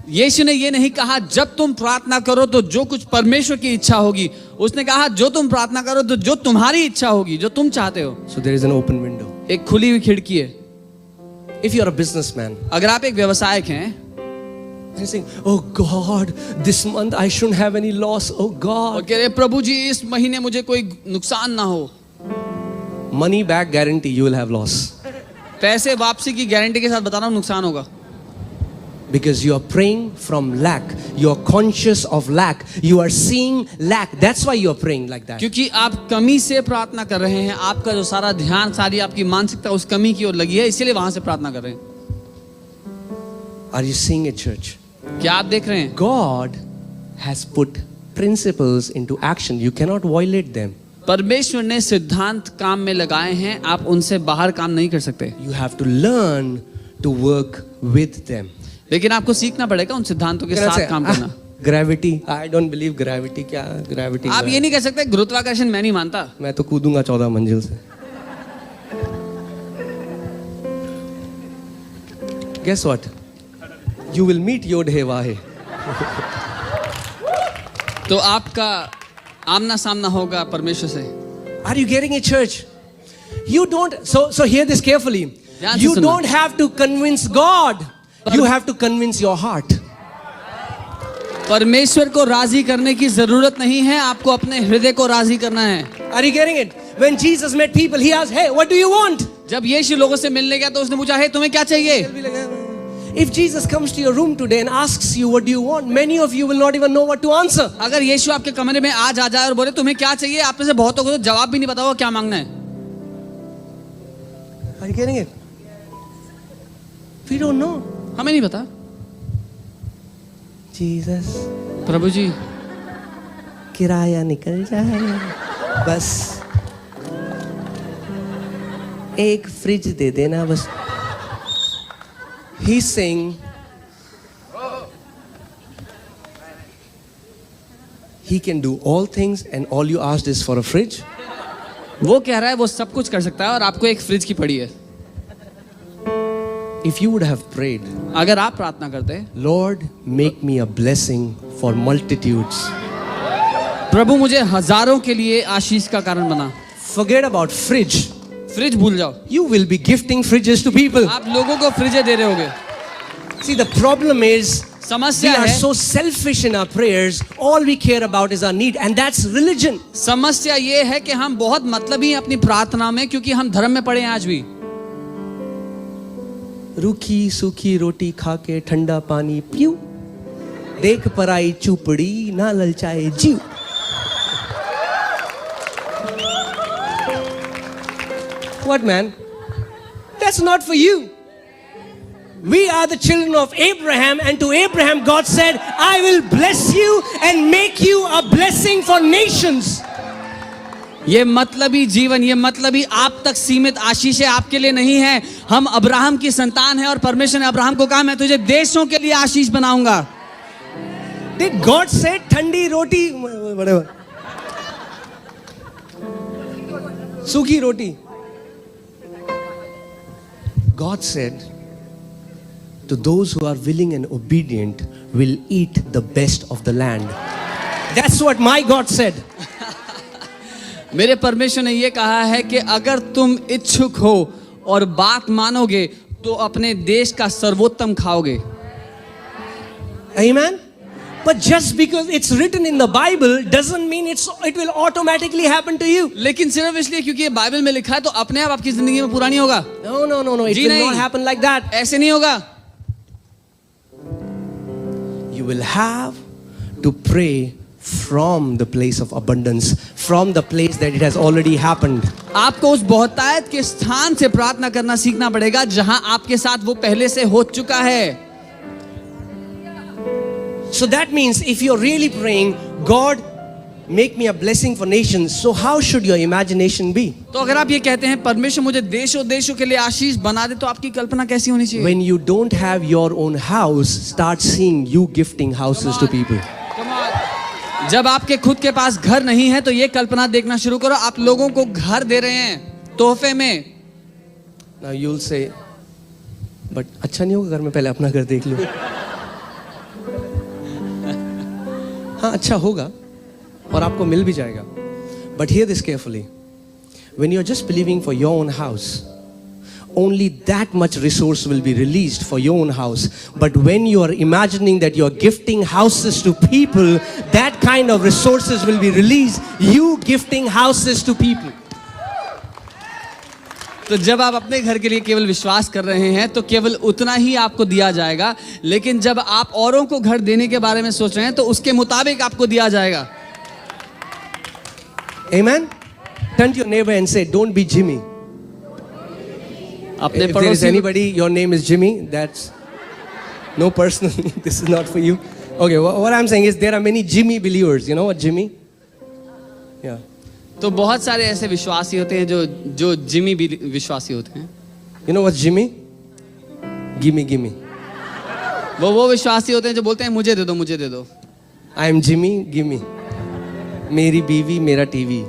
यीशु ने ये नहीं कहा जब तुम प्रार्थना करो तो जो कुछ परमेश्वर की इच्छा होगी। उसने कहा जो तुम प्रार्थना करो तो जो तुम्हारी इच्छा होगी, जो तुम चाहते हो।
So there is an open window.
एक खुली हुई खिड़की है।
If you are a businessman,
अगर आप एक व्यवसायिक हैं
and you're saying, oh God, this month I shouldn't have any loss. Oh
और
God.
कह रहे प्रभु जी इस महीने मुझे कोई नुकसान ना हो।
Money back guarantee, you will have loss.
पैसे वापसी की गारंटी के साथ बता रहा हूँ नुकसान होगा।
Because you are praying from lack. You are conscious of lack. You are seeing lack. That's why you are praying like that.
क्योंकि आप कमी से प्रार्थना कर रहे हैं। आपका जो सारा ध्यान, सारी आपकी मानसिकता उस कमी की ओर लगी है, इसीलिए वहां से प्रार्थना कर रहे हैं।
Are you seeing it, church?
क्या आप देख रहे हैं?
God has put principles into action. You cannot violate them.
परमेश्वर ने सिद्धांत काम में लगाए हैं, आप उनसे बाहर काम नहीं कर सकते।
You have to learn to work with them.
लेकिन आपको सीखना पड़ेगा उन सिद्धांतों के साथ काम करना।
Gravity. I don't believe gravity. क्या gravity?
आप ये नहीं कह सकते गुरुत्वाकर्षण मैं नहीं मानता।
मैं तो कूदूंगा 14 मंजिल से। Guess what? You will meet Yod He Vahe.
तो आपका आमना सामना होगा परमेश्वर से।
Are you getting it, church? You don't. So hear this carefully.
ध्यान से
You
सुनना।
don't have to convince God. You have to convince your heart.
परमेश्वर को राजी करने की जरूरत नहीं है, आपको अपने हृदय को राजी करना है।
Are you getting it? When Jesus met people, he asked, "Hey, what do you want?"
जब यीशु लोगों से मिलने गया तो उसने पूछा है तुम्हें क्या चाहिए?
If Jesus comes to your room today and asks you, "What do you want?" many of you will not even know what to answer.
अगर यीशु आपके कमरे में आज आ जाए और बोले तुम्हें क्या चाहिए, आप में से बहुतों को तो जवाब भी नहीं पता होगा क्या मांगना है।
Are you getting it? We don't know.
हमें नहीं पता।
Jesus,
प्रभु जी
किराया निकल जाए बस, एक फ्रिज दे देना बस। He's saying, he can do all things and all you asked is for a fridge.
वो कह रहा है वो सब कुछ कर सकता है और आपको एक फ्रिज की पड़ी है.
If you would have prayed,
अगर आप प्रार्थना करते,
Lord, make me a blessing for multitudes.
प्रभु मुझे हजारों के लिए आशीष का कारण बना.
Forget about fridge.
फ्रिज भूल जाओ.
You will be gifting fridges to people.
आप लोगों को फ्रिजें दे रहे होगे.
See, the problem is we
समस्या
are
है,
so selfish in our prayers. All we care about is our need, and that's religion.
समस्या ये है कि हम बहुत मतलबी हैं अपनी प्रार्थना में, क्योंकि हम धर्म में पड़े हैं आज भी.
रूखी सूखी रोटी खा के ठंडा पानी पीऊ, देख पराई चुपड़ी ना ललचाए जीव. What, man? That's not for you. We are the children of Abraham, and to Abraham God said, I will bless you and make you a blessing for nations.
ये मतलबी जीवन, ये मतलबी आप तक सीमित आशीष आपके लिए नहीं है. हम अब्राहम की संतान हैं और परमेश्वर ने अब्राहम को कहा मैं तुझे देशों के लिए आशीष बनाऊंगा.
Did God say ठंडी रोटी, whatever, सूखी रोटी? God said, to those who are willing and obedient will eat the best of the land. That's what my God said.
मेरे परमेश्वर ने ये कहा है कि अगर तुम इच्छुक हो और बात मानोगे तो अपने देश का सर्वोत्तम खाओगे.
Amen? But just because it's written in the Bible doesn't mean it will automatically happen to you.
लेकिन सिर्फ इसलिए क्योंकि ये बाइबल में लिखा है तो अपने आप आपकी जिंदगी में पूरा नहीं होगा.
No, no, no, no. It
ji
will
नहीं.
not happen like that.
ऐसे नहीं होगा.
You will have to pray from the place of abundance, from the place that it has already happened.
आपको उस बहुतायत के स्थान से प्रार्थना करना सीखना पड़ेगा जहां आपके साथ वो पहले से हो चुका है.
So that means if you're really praying, God, make me a blessing for nations, so how should your imagination be?
तो अगर आप ये कहते हैं परमेश्वर मुझे देशों देशों के लिए आशीष बना दे, तो आपकी कल्पना कैसी होनी चाहिए?
When you don't have your own house, start seeing you gifting houses to people.
जब आपके खुद के पास घर नहीं है तो ये कल्पना देखना शुरू करो आप लोगों को घर दे रहे हैं तोहफे में.
Now you'll say, but अच्छा नहीं होगा अगर मैं पहले अपना घर देख लूं? हाँ, अच्छा होगा और आपको मिल भी जाएगा. But hear this carefully. When you're just believing for your own house, only that much resource will be released for your own house. But when you are imagining that you're gifting houses to people, that kind of resources will be released. You gifting houses to people.
तो जब आप अपने घर के लिए केवल विश्वास कर रहे हैं तो केवल उतना ही आपको दिया जाएगा. लेकिन जब आप औरों को घर देने के बारे में सोच रहे हैं तो उसके मुताबिक आपको दिया जाएगा.
Amen? Turn to your neighbor and say, don't be Jimmy.
अपने
If there is
पड़ोसी
anybody, your name is Jimmy, that's no personal, this is not for you. Okay, what I'm saying is there are many Jimmy believers. You know what Jimmy? Yeah.
तो बहुत सारे ऐसे विश्वासी होते हैं जो Jimmy भी विश्वासी होते हैं.
You know what's Jimmy? Gimme, gimme.
वो विश्वासी होते हैं जो बोलते हैं मुझे दे दो मुझे दे दो.
I am Jimmy, gimme. मेरी बीवी, मेरा TV.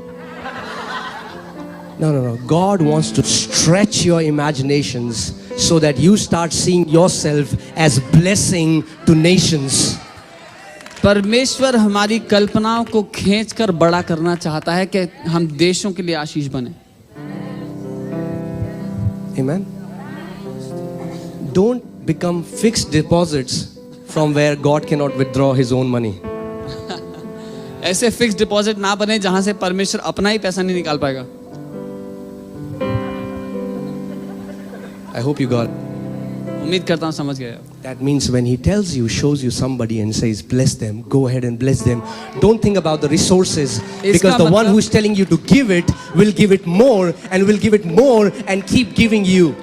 No, no, no. God wants to stretch your imaginations so that you start seeing yourself as blessing to nations.
परमेश्वर हमारी कल्पनाओं को खींचकर बड़ा करना चाहता है कि हम देशों के लिए आशीष बने.
Amen. Don't become fixed deposits from where God cannot withdraw his own money.
ऐसे फिक्स डिपॉजिट ना बने जहां से परमेश्वर अपना ही पैसा नहीं निकाल पाएगा.
I hope you got it.
उम्मीद करता हूं समझ गए.
That means when he tells you, shows you somebody and says, bless them, go ahead and bless them. Don't think about the resources, because the one who is telling you to give it will give it more and will give it more and keep giving you.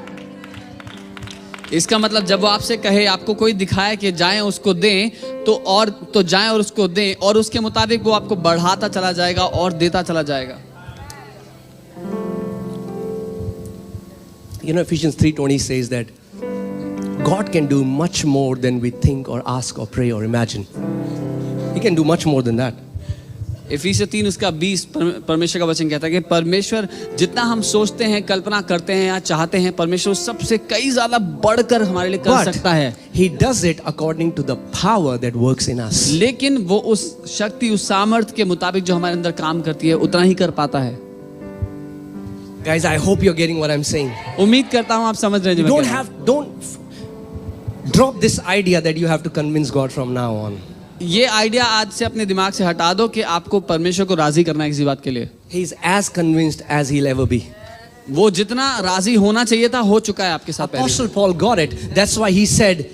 इसका मतलब जब वो आपसे कहे, आपको कोई दिखाए कि जाएं उसको दें, तो जाएं और उसको दें और उसके मुताबिक वो आपको बढ़ाता चला जाएगा और देता चला जाएगा.
You know, Ephesians 3:20 says that God can do much more than we think or ask or pray or imagine. He can do much more than that.
इफिसियों 3 उसका 20 परमेश्वर का वचन कहता है कि परमेश्वर जितना हम सोचते हैं, कल्पना करते हैं या चाहते हैं, परमेश्वर सबसे कई ज्यादा बढ़कर हमारे लिए कर
But
सकता है।
He does it according to the power that works in us.
लेकिन वो उस शक्ति, उस सामर्थ्य के मुताबिक जो हमारे अंदर काम करती है उतना ही कर पाता है।
Guys, I hope you're getting what I'm saying.
उम्मीद करता हूँ आप समझ रहे हैं जो मैं कह रहा हूँ।
Don't drop this idea that you have to convince God from now on.
ये आइडिया आज से अपने दिमाग से हटा दो कि आपको परमेश्वर को राजी करना है किसी बात के लिए।
He's as convinced as he'll ever be.
वो जितना राजी होना चाहिए था हो चुका है आपके साथ पहले।
Apostle Paul got it. That's why he said,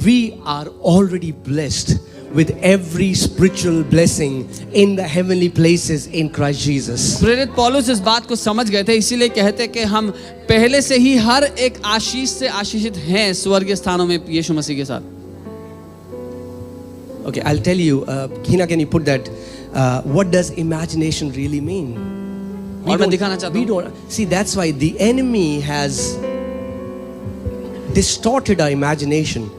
we are already blessed with every spiritual blessing in the heavenly places in Christ Jesus.
प्रेरित पौलुस इस बात को समझ गए थे, इसीलिए कहते कि हम पहले से ही हर एक आशीष से आशीषित हैं स्वर्गीय स्थानों में यीशु मसीह के साथ।
Okay, I'll tell you, Hina, can you put that? What does imagination really mean?
और मैं दिखाना चाहता
We
हूँ।
don't see. That's why the enemy has distorted our imagination.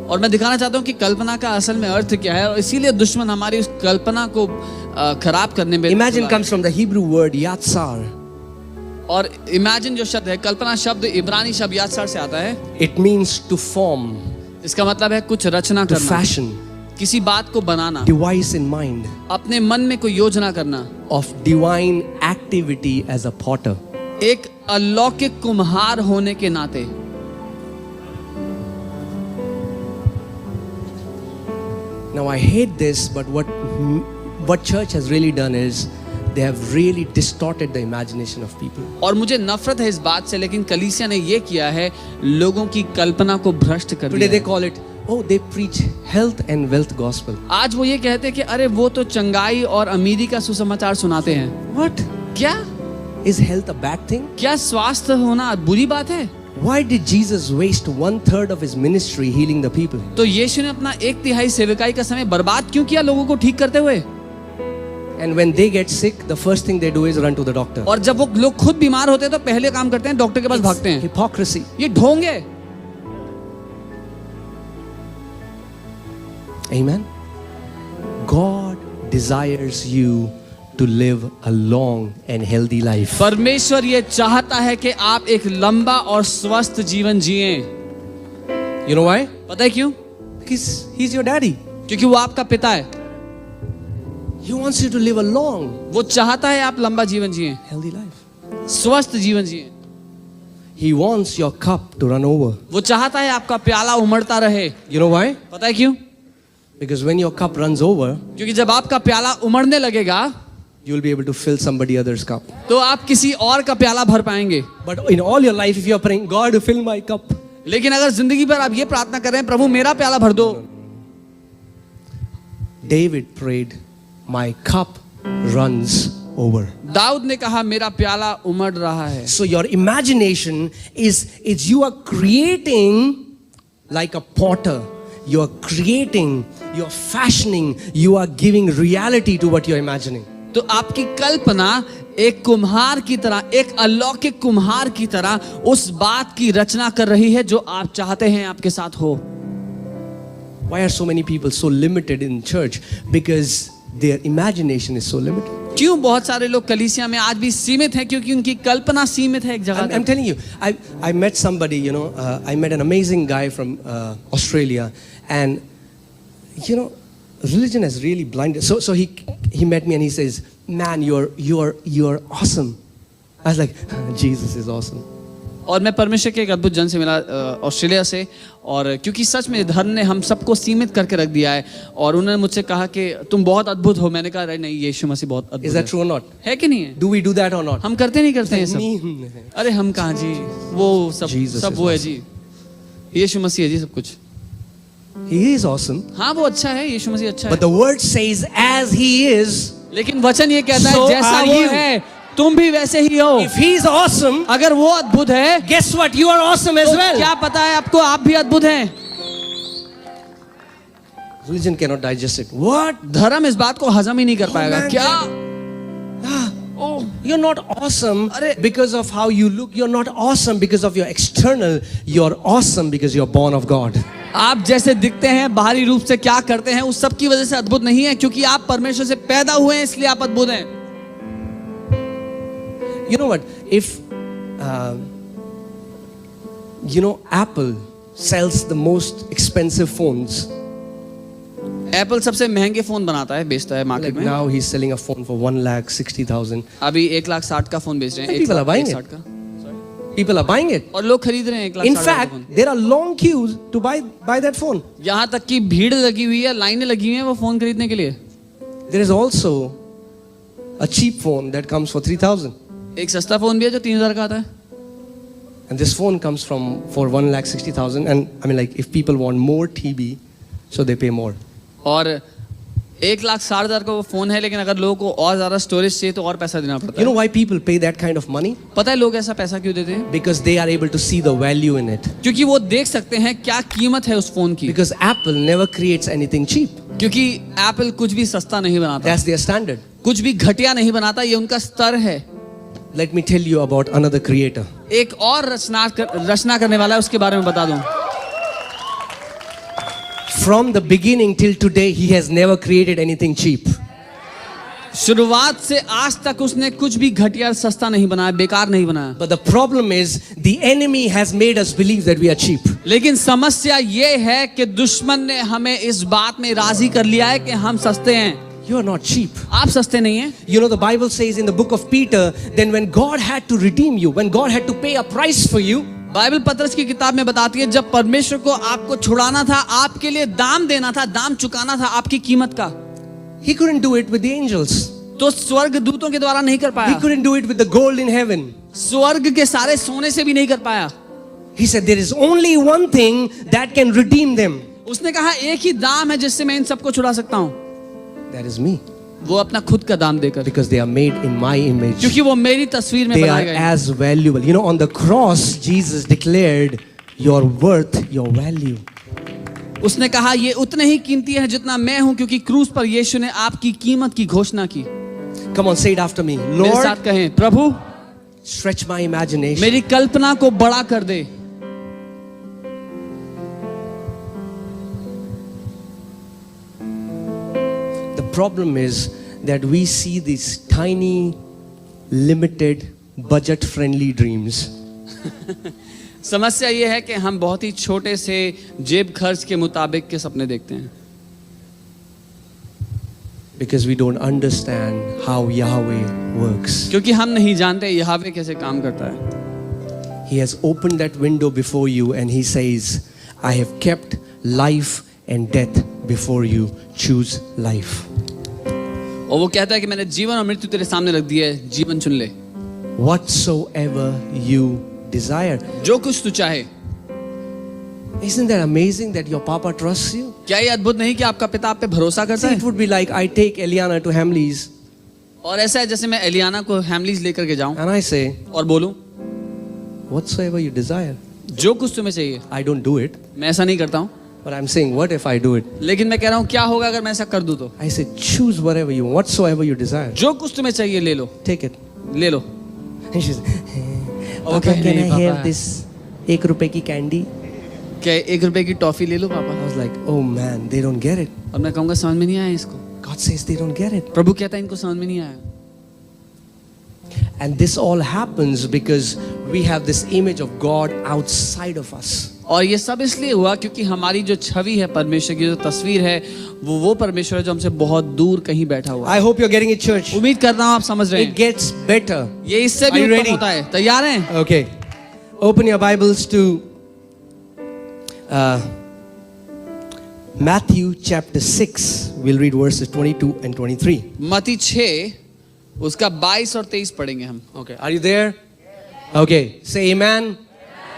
और मैं दिखाना चाहता हूँ कि कल्पना का असल में अर्थ क्या है, और इसीलिए दुश्मन हमारी उस कल्पना को खराब करने में
Imagine comes from the Hebrew word yatsar.
और इमेजिन जो शब्द है, कल्पना शब्द इब्रानी शब्द यात्सार से आता है।
It means to form,
इसका मतलब है कुछ रचना
to
करना,
fashion,
किसी बात को बनाना,
device in mind
अपने मन में कोई योजना करना,
of divine activity as a potter.
एक अलौकिक कुम्हार होने के नाते।
Now I hate this, but what church has really done is they have really distorted the imagination of people.
और मुझे नफरत है इस बात से, लेकिन कलीसिया ने ये किया है, लोगों की कल्पना को भ्रष्ट कर
Today
दिया
they
है।
call it, oh, they preach health and wealth gospel.
आज वो ये कहते हैं कि अरे वो तो चंगाई और अमीरी का सुसमाचार सुनाते हैं।
What?
क्या
Is health a bad thing?
क्या स्वास्थ्य होना बुरी बात है?
Why did Jesus waste 1/3 of his ministry healing the people?
तो यीशु ने अपना 1/3 सेवकाई का समय बर्बाद क्यों किया लोगों को ठीक करते हुए?
And when they get sick, the first thing they do is run to the doctor.
और जब वो लोग खुद बीमार होते हैं तो पहले काम करते हैं डॉक्टर के पास भागते हैं।
Hypocrisy.
ये ढोंग है।
Amen. God desires you to live a long and healthy life.
परमेश्वर ये चाहता है कि आप एक लंबा और स्वस्थ जीवन जिएं।
You know why?
पता है क्यों?
Because he's your daddy.
क्योंकि वो आपका पिता है।
He wants you to live a long,
वो चाहता है आप लंबा जीवन जिएं,
healthy life.
स्वस्थ जीवन जिएं।
He wants your cup to run over.
वो चाहता है आपका प्याला उमड़ता रहे।
You know why?
पता है क्यों?
Because when your cup runs over,
क्योंकि जब आपका प्याला उमड़ने लगेगा
you will be able to fill somebody else's cup.
तो आप किसी और का प्याला भर पाएंगे।
But in all your life, if you are praying, God, fill my cup.
लेकिन अगर जिंदगी भर आप ये प्रार्थना कर रहे हैं, प्रभु मेरा प्याला भर दो।
David prayed, my cup runs over.
Dawood ने कहा मेरा प्याला उमड़ रहा है।
So your imagination is you are creating like a potter. You are creating, you are fashioning, you are giving reality to what you are imagining.
तो आपकी कल्पना एक कुम्हार की तरह, एक अलौकिक कुम्हार की तरह उस बात की रचना कर रही है जो आप चाहते हैं आपके साथ हो।
Why are so many people so limited in church? Because their imagination is so limited.
क्यों बहुत सारे लोग कलीसिया में आज भी सीमित हैं? क्योंकि उनकी कल्पना सीमित है एक जगह
I'm telling you, I met somebody, you know, I met an amazing guy from Australia, and you know, religion has really blinded. So he met me and he says, "Man, you're awesome." I was like, Jesus is awesome.
और मैं परमेश्वर के एक अद्भुत जन से मिला Australia से, और क्योंकि सच में धर्म ने हम सबको सीमित करके रख दिया है, और उन्होंने मुझसे कहा कि तुम बहुत अद्भुत हो। मैंने कहा नहीं, यीशु मसीह बहुत अद्भुत
Is that true or not?
है कि नहीं है?
Do we do that or not?
हम करते नहीं करते हैं सब?
नहीं।
अरे हम कहाँ जी, वो
Jesus
सब
is
वो है जी, यीशु मसीह है जी सब कुछ।
He is awesome.
हाँ वो अच्छा है, यीशु मसीह अच्छा
But
है,
the word says, as he is,
लेकिन वचन ये कहता
So
है जैसा
are
वो
you.
है तुम भी वैसे ही हो।
if he is awesome,
अगर वो अद्भुत है,
guess what? You are awesome as
तो
well.
क्या पता है आपको, आप भी अद्भुत हैं।
Religion cannot digest it. What?
धर्म इस बात को हजम ही नहीं कर पाएगा।
man,
क्या?
Oh, you're not awesome
अरे-
because of how you look. You're not awesome because of your external. You're awesome because you're born of God.
आप जैसे दिखते हैं, बाहरी रूप से क्या करते हैं, उस सब की वजह से अद्भुत नहीं है, क्योंकि आप परमेश्वर से पैदा हुए हैं, इसलिए आप अद्भुत हैं।
You know what? If Apple sells the most expensive phones.
Apple सबसे महंगे फोन बनाता है, बेचता है मार्केट
Like
में।
now he's selling a phone for 1,60,000.
अभी 1,60,000 का फोन बेच रहे हैं।
And people are buying it.
1,60,000 का।
People are buying it.
और लोग खरीद रहे हैं 1,60,000
In
का
fact,
phone.
there are long queues to buy that phone.
यहाँ तक कि भीड़ लगी हुई है, लाइनें लगी हुई हैं वो फोन खरीदने के लिए।
There is also a cheap phone that comes for 3,000.
एक सस्ता फोन भी है जो 3,000 का आता है।
And this phone comes for 1,60,000. And I mean, like, if people want more TB, so they pay more.
और 1,60,000 का वो फोन है, लेकिन अगर लोगों को और ज्यादा स्टोरेज चाहिए तो और पैसा देना पड़ता
You know
है।
why people pay that kind of money?
पता है लोग ऐसा पैसा क्यों देते हैं?
Because they are able to see the value in it.
क्योंकि वो देख सकते हैं क्या कीमत है उस फोन की।
Because Apple never creates anything cheap.
क्योंकि एप्पल कुछ भी सस्ता नहीं बनाता,
That's their standard.
कुछ भी घटिया नहीं बनाता, ये उनका स्तर है।
Let me tell you about another creator.
एक और रचना करने वाला है, उसके बारे में बता दूं।
From the beginning till today, he has never created anything cheap.
शुरुआत से आज तक उसने कुछ भी घटिया सस्ता नहीं बनाया, बेकार नहीं बनाया।
But the problem is, the enemy has made us believe that we are cheap.
लेकिन समस्या ये है कि दुश्मन ने हमें इस बात में राजी कर लिया है कि हम सस्ते हैं।
You are not cheap.
आप सस्ते नहीं हैं।
You know, the Bible says in the book of Peter, then when God had to redeem you, when God had to pay a price for you,
Bible पतरस की किताब में बताती है, जब परमेश्वर को आपको छुड़ाना था, आपके लिए दाम देना था, दाम चुकाना था आपकी कीमत का,
he couldn't do it with the angels.
तो स्वर्ग दूतों के द्वारा नहीं कर
He
पाया,
couldn't do it with the gold in heaven.
स्वर्ग के सारे सोने से भी नहीं कर पाया।
He said, there is only one thing that can redeem them.
उसने कहा एक ही दाम है जिससे मैं इन सबको छुड़ा सकता हूँ,
That is me.
वो अपना खुद का दाम देकर,
Because they are made in my image.
क्योंकि वो मेरी तस्वीर में
They
बनाए
are
गए हैं।
as valuable. You know, on the cross, Jesus declared your worth, your value.
उसने कहा ये उतने ही कीमती है जितना मैं हूं, क्योंकि क्रूस पर यीशु ने आपकी कीमत की घोषणा की।
Come on, say it after me.
मेरे
Lord,
साथ कहें, प्रभु
stretch my imagination.
मेरी कल्पना को बड़ा कर दे।
The problem is that we see these tiny, limited, budget-friendly dreams.
समस्या ये है कि हम बहुत ही छोटे से जेब खर्च के मुताबिक के सपने देखते हैं,
Because we don't understand how Yahweh works.
क्योंकि हम नहीं जानते यहोवा कैसे काम करता है।
He has opened that window before you and he says, I have kept life and death before you. Choose life.
और वो कहता है कि मैंने जीवन और मृत्यु तेरे सामने रख दी है, जीवन चुन ले,
Whatsoever you desire.
जो कुछ तू चाहे।
Isn't that amazing that your papa trusts you?
क्या ये अद्भुत नहीं कि आपका पिता आप पे भरोसा करता
See,
है?
it would be like I take Eliana to Hamleys
और ऐसा है जैसे मैं एलियाना को हैमलीज लेकर के जाऊं
and I say,
और बोलूं
whatsoever you desire.
जो कुछ तुम्हें चाहिए।
I don't do it,
मैं ऐसा नहीं करता हूं,
but I'm saying, what if I do it?
लेकिन मैं कह रहा हूं क्या होगा अगर मैं ऐसा कर दूं तो?
I say, choose whatever you, whatsoever you desire.
जो कुछ तुम्हें चाहिए ले लो,
Take it.
ले लो।
And she says, Papa,
Okay,
can
नहीं,
I have
पापा।
this 1 रुपए की candy?
क्या 1 रुपए की टॉफी ले लो
I
पापा?
was like, oh man, they don't get it.
और मैं कहूंगा समझ में नहीं आया इसको।
God says they don't get it.
प्रभु कहता है इनको समझ में नहीं आया।
And this all happens because we have this image of God outside of us.
और ये सब इसलिए हुआ क्योंकि हमारी जो छवि है, परमेश्वर की जो तस्वीर है, वो परमेश्वर है जो हमसे बहुत दूर कहीं बैठा हुआ है।
I hope you're getting it, church.
उम्मीद करता हूँ आप समझ रहे
It
हैं।
gets better.
ये इससे
Are
भी
you
ऊपर
ready?
होता है। तैयार हैं?
Okay. Open your Bibles to Matthew chapter 6. We'll read verses 22 and 23.
मत्ती 6 उसका 22 और 23 पढ़ेंगे हम।
Okay. Are you there? Okay. Say amen.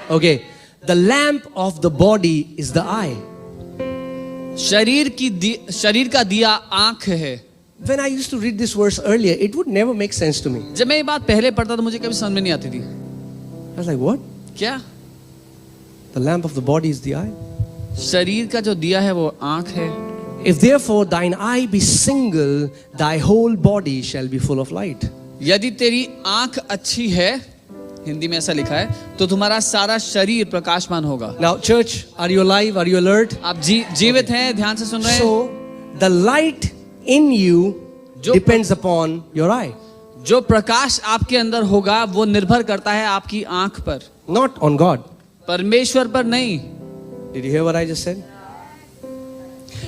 Okay. The lamp of the body is the eye.
शरीर का दिया आंख है।
When I used to read this verse earlier, it would never make sense to me.
जब मैं ये बात पहले पढ़ता तो मुझे कभी समझ में नहीं आती थी।
I was like, what?
क्या?
The lamp of the body is the eye.
शरीर का जो दिया है वो आंख है।
If therefore thine eye be single, thy whole body shall be full of light.
यदि तेरी आंख अच्छी है हिंदी में ऐसा लिखा है, तो तुम्हारा सारा शरीर प्रकाशमान होगा।
Now, church, are you alive? Are you alert?
आप जीवित हैं, ध्यान से सुन रहे हैं।
So, the light in you
जो
depends upon your eye,
जो प्रकाश आपके अंदर होगा वो निर्भर करता है आपकी आंख पर,
not on God.
परमेश्वर पर नहीं।
Did you hear what I just said?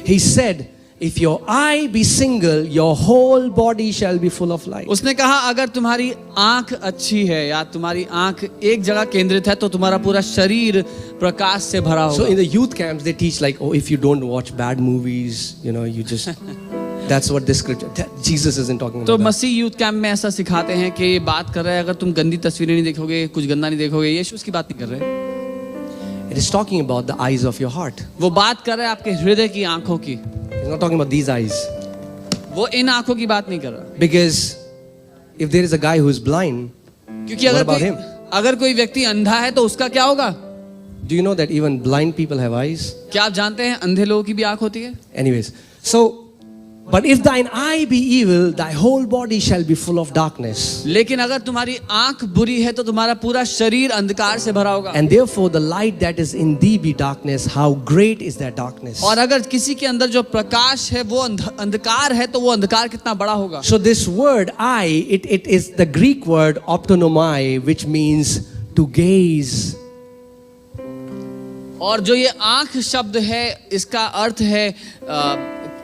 He said, if your eye be single, your whole body shall be full of light.
उसने कहा अगर तुम्हारी आंख अच्छी है या तुम्हारी आंख एक जगह केंद्रित है तो तुम्हारा पूरा शरीर प्रकाश से भरा
So in
होगा।
the youth camps, they teach like, oh, if you don't watch bad movies, you just, that's what this scripture, Jesus isn't talking
तो
about that.
Masih youth camp में ऐसा सिखाते हैं कि ये बात कर रहे हैं अगर तुम गंदी तस्वीरें नहीं देखोगे, कुछ गंदा नहीं देखोगे, यीशु उसकी बात नहीं कर रहे।
It is talking about the eyes of your heart.
वो बात कर रहे हैं आपके हृदय की आंखों की,
He's not talking about these eyes.
वो इन आंखों की बात नहीं कर रहा।
Because if there is a guy who is blind,
क्योंकि
what about him?
अगर कोई व्यक्ति अंधा है तो उसका क्या होगा?
Do you know that even blind people have eyes?
क्या आप जानते हैं अंधे लोगों की भी आंख होती है?
Anyways, so, but if thine eye be evil, thy whole body shall be full of darkness.
लेकिन अगर तुम्हारी आंख बुरी है तो तुम्हारा पूरा शरीर अंधकार से भरा होगा।
And therefore the light that is in thee be darkness. How great is that darkness?
और अगर किसी के अंदर जो प्रकाश है वो अंधकार है तो वो अंधकार कितना बड़ा होगा।
So this word eye, it is the Greek word optonomai, which means to gaze.
और जो ये आंख शब्द है इसका अर्थ है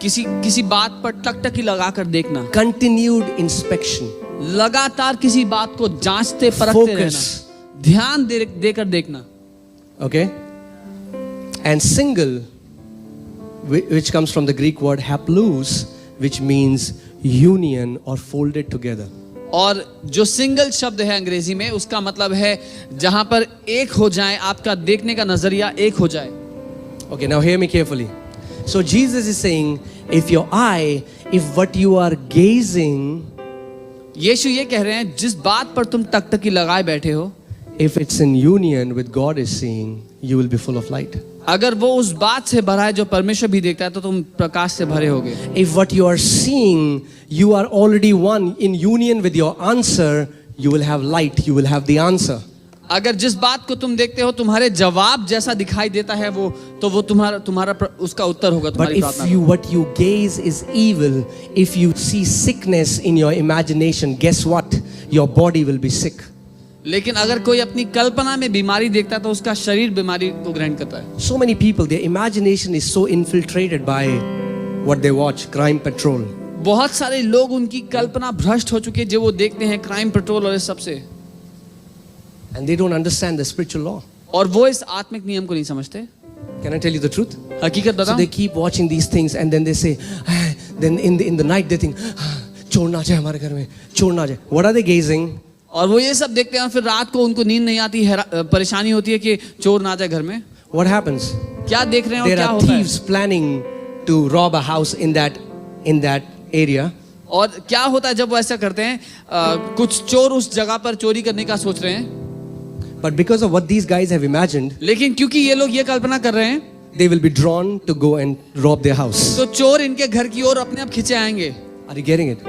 किसी बात पर टकटकी लगाकर देखना,
Continued inspection.
लगातार किसी बात को जांचते परखते
Focus.
रहना, ध्यान देकर देखना।
Okay? And single, which comes from the Greek word haplous, which means union or folded together.
और जो सिंगल शब्द है अंग्रेजी में उसका मतलब है जहां पर एक हो जाए, आपका देखने का नजरिया एक हो जाए।
Okay, now hear me carefully. So Jesus is saying, if your eye, if what you are gazing,
यीशु ये कह रहे हैं जिस बात पर तुम टकटकी लगाए बैठे हो,
if it's in union with God is seeing, you will be full of light.
अगर वो उस बात से भरा है जो परमेश्वर भी देखता है तो तुम प्रकाश से भरे होगे।
If what you are seeing, you are already one in union with your answer, you will have light, you will have the answer.
अगर जिस बात को तुम देखते हो तुम्हारे जवाब जैसा दिखाई देता है वो, तो वो तुम्हारा उसका उत्तर होगा
But
तुम्हारी
if
प्रार्थना।
what you gaze is evil, if you see sickness in your imagination, guess what? Your body will be sick.
लेकिन अगर कोई अपनी कल्पना में बीमारी देखता है तो उसका शरीर बीमारी को ग्रहण करता है।
So many people, their imagination is so infiltrated by what they watch, Crime Patrol.
बहुत सारे लोग उनकी कल्पना भ्रष्ट हो चुकी है जो वो देखते हैं क्राइम पेट्रोल और इस सब से,
And they don't understand the spiritual law.
और वो इस आत्मिक नियम को नहीं समझते।
Can I tell you the truth?
हकीकत
So
बताऊं,
they keep watching these things and then they say, then in the night they think, चोर ना जाए हमारे घर में, चोर ना जाए. What are they gazing?
और वो ये सब देखते हैं और फिर रात को उनको नींद नहीं आती है, परेशानी होती है कि चोर ना जाए घर में।
What happens?
क्या देख रहे हैं और
There
क्या
are
होता है?
thieves planning to rob a house in that area.
और क्या होता है जब वो ऐसा करते हैं? कुछ चोर उस जगह पर चोरी करने का सोच रहे हैं,
But because of what these guys have imagined,
लेकिन क्योंकि ये लोग ये कल्पना कर रहे हैं
they will be drawn to go and rob their house.
तो चोर इनके घर की ओर अपने आप खींचे आएंगे।
Are you getting it?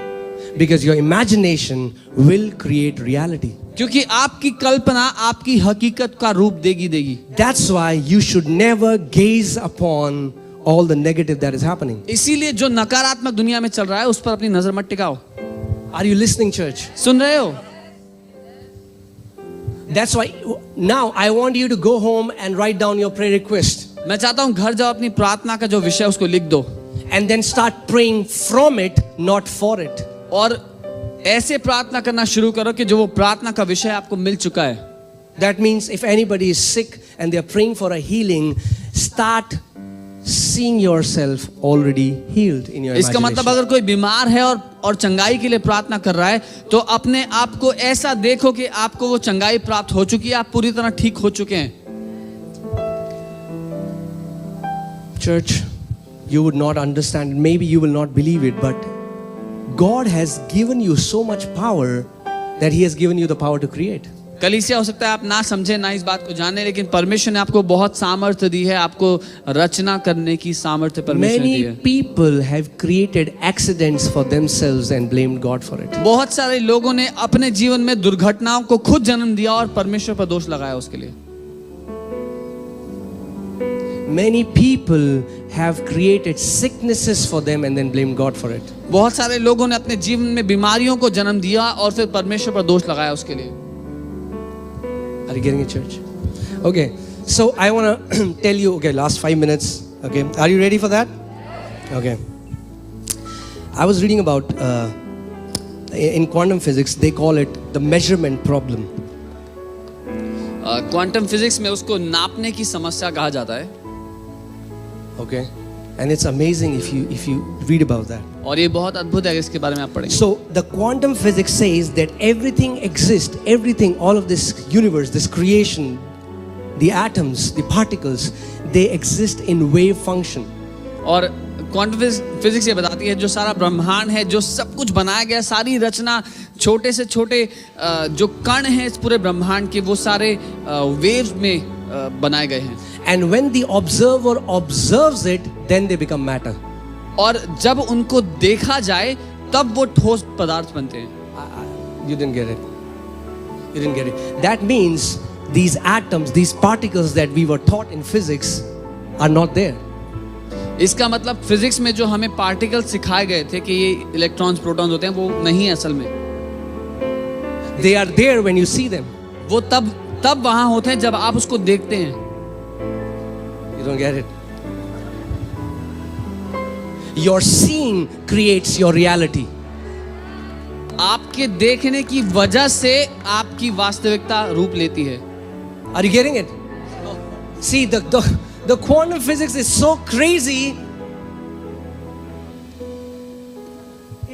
Because your imagination will create reality.
क्योंकि आपकी कल्पना आपकी हकीकत का रूप देगी।
That's why you should never gaze upon all the negative that is happening.
इसीलिए जो नकारात्मक दुनिया में चल रहा है उस पर अपनी नजर मत टिकाओ।
Are you listening, church?
सुन रहे हो?
That's why now I want you to go home and write down your prayer request.
मैं चाहता हूं घर जाओ अपनी प्रार्थना का जो विषय है उसको लिख दो
And then start praying from it, not for it.
और ऐसे प्रार्थना करना शुरू करो कि जो वो प्रार्थना का विषय आपको मिल चुका है।
That means if anybody is sick and they are praying for a healing, start seeing yourself already healed in your
इसका
imagination.
मतलब अगर कोई बीमार है और चंगाई के लिए प्रार्थना कर रहा है तो अपने आप को ऐसा देखो कि आपको वो चंगाई प्राप्त हो चुकी है, आप पूरी तरह ठीक हो चुके हैं।
Church, you would not understand, maybe you will not believe it, but God has given you so much power that He has given you the power to create.
कलीसिया हो सकता है आप ना समझे ना इस बात को जाने, लेकिन परमेश्वर ने आपको बहुत सामर्थ्य दी है, आपको रचना करने की सामर्थ्य परमेश्वर ने दी
Many
है।
people have created accidents for themselves and blamed God for it.
बहुत सारे लोगों ने अपने जीवन में दुर्घटनाओं को खुद जन्म दिया और परमेश्वर पर दोष लगाया उसके लिए।
Many people have created sicknesses for them and then blamed God for it.
बहुत सारे लोगों ने अपने जीवन में बीमारियों को जन्म दिया और फिर परमेश्वर पर दोष लगाया उसके लिए।
Are you getting it, church? Okay, so I want to tell you, okay, last 5 minutes, okay, are you ready for that? Okay. I was reading about, in quantum physics, they call it the measurement problem.
Quantum physics में उसको नापने की समस्या कहा जाता है।
Okay, and it's amazing if you read about that.
और ये बहुत अद्भुत है, इसके बारे में आप पढ़ेंगे।
So the quantum physics says that everything exists, everything, all of this universe, this creation, the atoms, the particles, they exist in wave function.
और क्वांटम फिजिक्स ये बताती है जो सारा ब्रह्मांड है, जो सब कुछ बनाया गया, सारी रचना, छोटे से छोटे जो कण हैं इस पूरे ब्रह्मांड के, वो सारे वेव्स में बनाए गए हैं।
And when the observer observes it, then they become matter.
और जब उनको देखा जाए तब वो ठोस पदार्थ बनते हैं।
You didn't get it. You didn't get it. That means these atoms, these particles that we were taught in physics are not there.
इसका मतलब फिजिक्स में जो हमें पार्टिकल सिखाए गए थे कि ये इलेक्ट्रॉन्स प्रोटॉन्स होते हैं, वो नहीं है असल में।
They are there when you see them.
वो तब वहां होते हैं जब आप उसको देखते हैं।
You don't get it. Your seeing creates your reality.
आपके देखने की वजह से आपकी वास्तविकता रूप लेती है।
Are you getting it? See, the quantum physics is so crazy.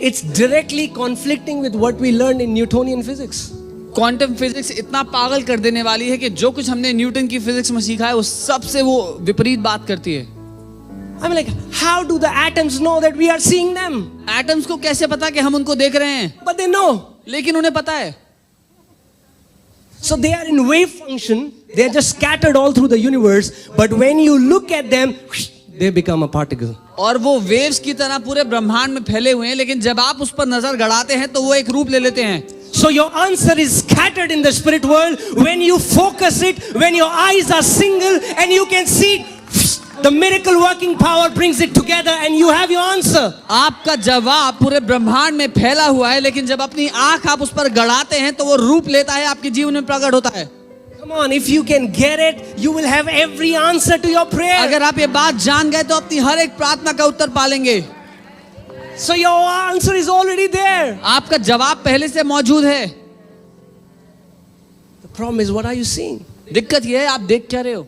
It's directly conflicting with what we learned in Newtonian physics.
Quantum physics इतना पागल कर देने वाली है कि जो कुछ हमने न्यूटन की फिजिक्स में सीखा है वो सबसे वो विपरीत बात करती है।
I'm like, how do the atoms know that we are seeing them?
Atoms को कैसे पता कि हम उनको देख रहे हैं?
But they know.
लेकिन उन्हें पता है।
So they are in wave function. They are just scattered all through the universe. But when you look at them, they become a particle.
और वो वेव्स की तरह पूरे ब्रह्मांड में फैले हुए हैं, लेकिन जब आप उस पर नजर गड़ाते हैं तो वो एक रूप ले लेते हैं।
So your answer is scattered in the spirit world. When you focus it, when your eyes are single and you can see, the miracle working power brings it together and you have your answer.
आपका जवाब पूरे ब्रह्मांड में फैला हुआ है, लेकिन जब अपनी आंख आप उस पर गड़ाते हैं तो वो रूप लेता है, आपके जीवन में प्रकट होता है।
Come on, if you can get it, you will have every answer to your prayer.
अगर आप ये बात जान गए तो अपनी हर एक प्रार्थना का उत्तर पालेंगे।
So your answer is already there.
आपका जवाब पहले से मौजूद है।
The problem is, what are you seeing?
दिक्कत ये है आप देख क्या रहे हो।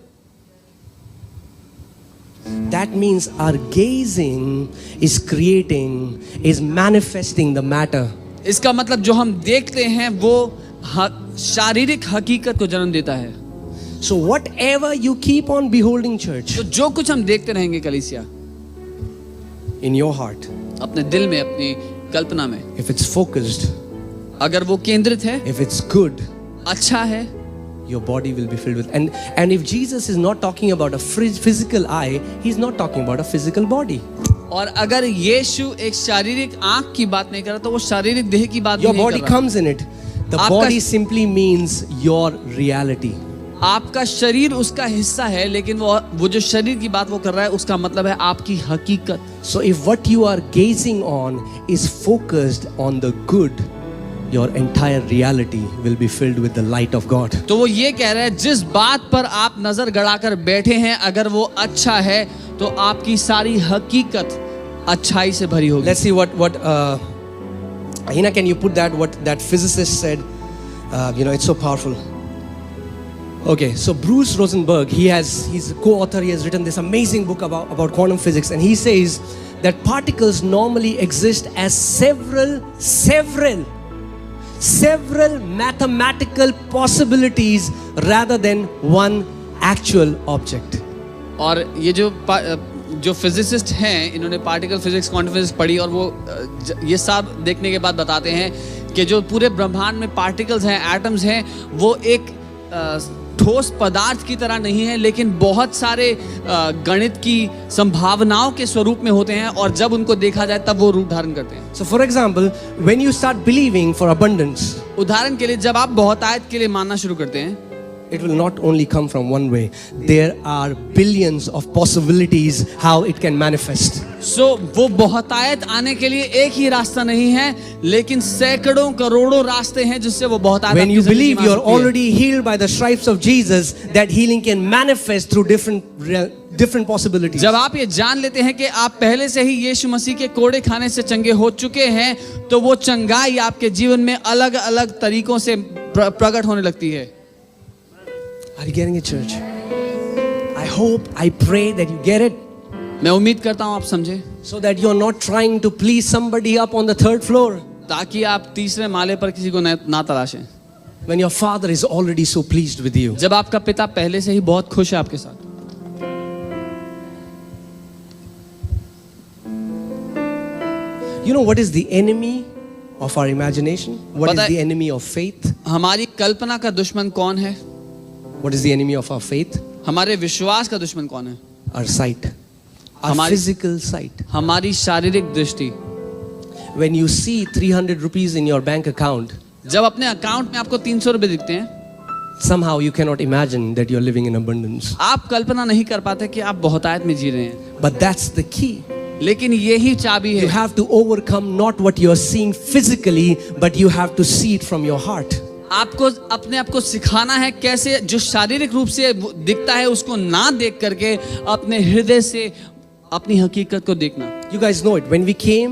That means our gazing is creating, is manifesting the matter.
इसका मतलब जो हम देखते हैं वो शारीरिक हकीकत को जन्म देता है।
So whatever you keep on beholding, church,
तो जो कुछ हम देखते रहेंगे कलीसिया,
in your heart,
अपने दिल में, अपनी कल्पना में,
if it's focused,
अगर वो केंद्रित है,
if it's good,
अच्छा है,
your body will be filled with. And if Jesus is not talking about a physical eye, he's not talking about a physical body.
और अगर यीशु एक शारीरिक आंख की बात नहीं कर रहा तो वो शारीरिक देह की बात
Your
नहीं
body
कर रहा।
comes in it. The
आपका-
body simply means your reality.
आपका शरीर उसका हिस्सा है, लेकिन वो जो शरीर की बात वो कर रहा है उसका मतलब है आपकी हकीकत।
So if what you are gazing on is focused on the good, your entire reality will be filled with the light of God.
तो वो ये कह रहा है जिस बात पर आप नजर गड़ाकर बैठे हैं, अगर वो अच्छा है तो आपकी सारी हकीकत अच्छाई से भरी होगी।
Let's see what Hina, can you put what that physicist said? It's so powerful. Okay, so Bruce Rosenberg, he's a co-author. He has written this amazing book about quantum physics, and he says that particles normally exist as several mathematical possibilities rather than one actual object.
और ये जो physicist हैं, इन्होंने particle physics, quantum physics पढ़ी और वो ये सब देखने के बाद बताते हैं कि जो पूरे ब्रह्मांड में पार्टिकल्स हैं, एटम्स हैं, वो एक ठोस पदार्थ की तरह नहीं है, लेकिन बहुत सारे गणित की संभावनाओं के स्वरूप में होते हैं, और जब उनको देखा जाए तब वो रूप धारण करते हैं।
So for example, when you start believing for abundance,
उदाहरण के लिए जब आप बहुतायत के लिए मानना शुरू करते हैं,
it will not only come from one way. There are billions of possibilities how it can manifest.
सो वो बहुतायत आने के लिए एक ही रास्ता नहीं है, लेकिन सैकड़ों करोड़ों रास्ते हैं जिससे वो बहुतायत
When
आपकी
you
जिंदगी
believe
में आ
you are
सकती है।
already healed by the stripes of Jesus, that healing can manifest through different possibilities.
जब आप ये जान लेते हैं कि आप पहले से ही यीशु मसीह के कोड़े खाने से चंगे हो चुके हैं, तो वो चंगाई आपके जीवन में अलग अलग तरीकों से प्रकट होने लगती है।
Are you getting it, church? I hope, I pray that you get it,
मैं उम्मीद करता हूं आप समझे,
so that you're not trying to please somebody up on the third floor
ताकि आप तीसरे माले पर किसी को ना तलाशें,
when your father is already so pleased with you.
जब आपका पिता पहले से ही बहुत खुश है आपके साथ।
You know what is the enemy of our imagination? What is
पता है-
the enemy of faith?
हमारी कल्पना का दुश्मन कौन है?
What is the enemy of our faith?
हमारे विश्वास का दुश्मन कौन है?
Our sight, our
हमारी-
physical sight.
हमारी शारीरिक दृष्टि।
When you see 300 rupees in your bank account,
जब अपने अकाउंट में आपको 300 रुपए दिखते हैं,
somehow you cannot imagine that you're living in abundance.
आप कल्पना नहीं कर पाते कि आप बहुतायत में जी रहे हैं,
But that's the key.
लेकिन यही चाबी
You
है।
have to overcome not what you're seeing physically, but you have to see it from your heart.
आपको अपने आप को सिखाना है कैसे जो शारीरिक रूप से दिखता है उसको ना देख करके अपने हृदय से अपनी हकीकत को देखना।
You guys know it. When we came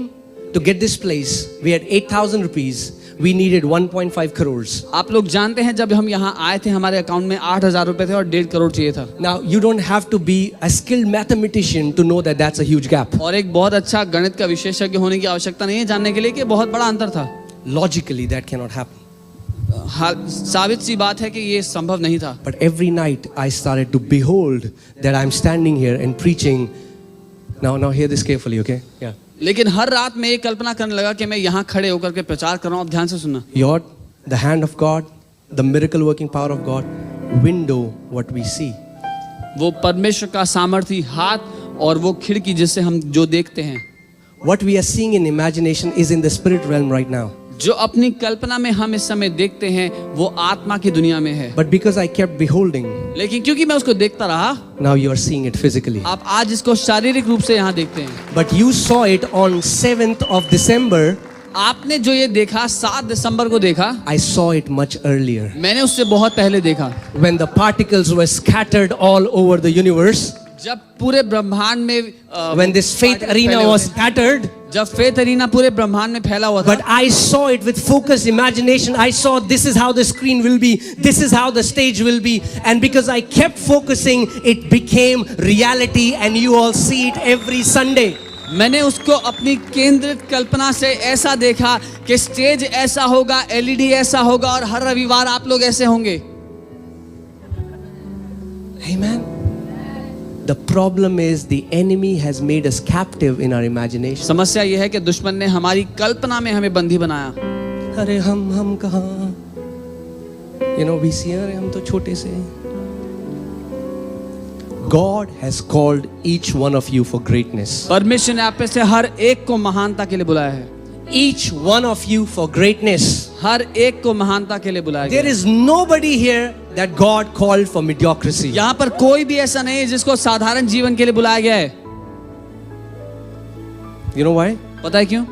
to get this place, we had 8,000 rupees. We needed 1.5 crores.
आप लोग जानते हैं जब हम यहाँ आए थे हमारे अकाउंट में 8,000 रुपए थे और 1.5 करोड़ चाहिए था।
Now, you don't have to be a skilled mathematician to know that that's a huge gap.
और एक बहुत अच्छा गणित का विशेषज्ञ होने की आवश्यकता नहीं है जानने के लिए कि बहुत बड़ा अंतर था।
Logically, that cannot happen.
साबित सी बात है कि ये संभव नहीं था।
But every night I started to behold that I'm standing here and preaching. Now hear this carefully, okay? Yeah.
लेकिन हर रात में ये कल्पना करने लगा कि मैं यहाँ खड़े होकर के प्रचार कर रहा हूँ। अब ध्यान से सुनना।
The hand of God, the miracle working power of God, window what we see.
वो परमेश्वर का सामर्थी हाथ और वो खिड़की जिससे हम जो देखते हैं।
What we are seeing in imagination is in the spirit realm right now.
जो अपनी कल्पना में हम इस समय देखते हैं वो आत्मा की दुनिया में है।
But because I kept beholding,
लेकिन क्योंकि मैं उसको देखता रहा,
now you are seeing it physically.
आप आज इसको शारीरिक रूप से यहाँ देखते हैं।
But you saw it on 7th of December.
आपने जो ये देखा 7 दिसंबर को देखा,
I saw it much earlier.
मैंने उससे बहुत पहले देखा।
When the particles were scattered all over the universe,
जब पूरे ब्रह्मांड में
when this faith arena was scattered,
जब फेथ अरीना पूरे ब्रह्मांड में फैला हुआ था,
but I saw it with focused imagination. I saw this is how the screen will be, this is how the stage will be, and because I kept focusing, it became reality, and you all see it every Sunday.
मैंने उसको अपनी केंद्रित कल्पना से ऐसा देखा कि stage ऐसा होगा, एलईडी ऐसा होगा और हर रविवार आप लोग ऐसे होंगे।
Amen. The problem is the enemy has made us captive in our imagination.
समस्या यह है कि दुश्मन ने हमारी कल्पना में हमें बंदी बनाया।
अरे हम कहाँ, we see अरे हम तो छोटे से। God has called each one of you for greatness.
परमेश्वर ने आप में से हर एक को महानता के लिए बुलाया है।
Each one of you for greatness.
हर एक को महानता के लिए बुलाया गया
There is nobody here that God called for mediocrity.
यहाँ पर कोई भी ऐसा नहीं है जिसको साधारण जीवन के लिए बुलाया गया है।
You know why?
पता है क्यों?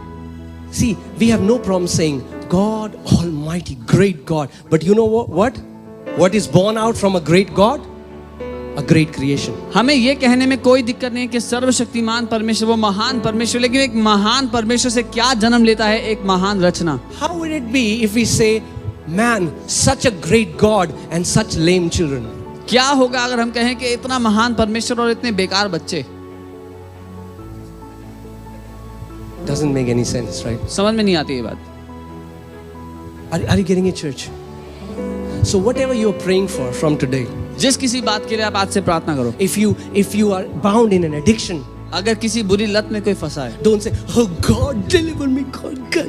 See, we have no problem saying God Almighty, great God. But you know what? What is born out from a great God? A great creation.
हमें ये कहने में कोई दिक्कत नहीं कि सर्वशक्तिमान परमेश्वर वो महान परमेश्वर, लेकिन एक महान परमेश्वर से क्या जन्म लेता है? एक महान रचना।
How would it be if we say, man, such a great God and such lame children?
क्या होगा अगर हम कहें कि इतना महान परमेश्वर और इतने बेकार बच्चे?
Doesn't make any sense, right?
समझ में नहीं आती ये बात।
Are you getting it, church? So whatever you are praying for from today,
जिस किसी बात के लिए आप आज से प्रार्थना करो,
if you are bound in an addiction,
अगर किसी बुरी लत में कोई फंसा है,
don't say, oh God, deliver me, God.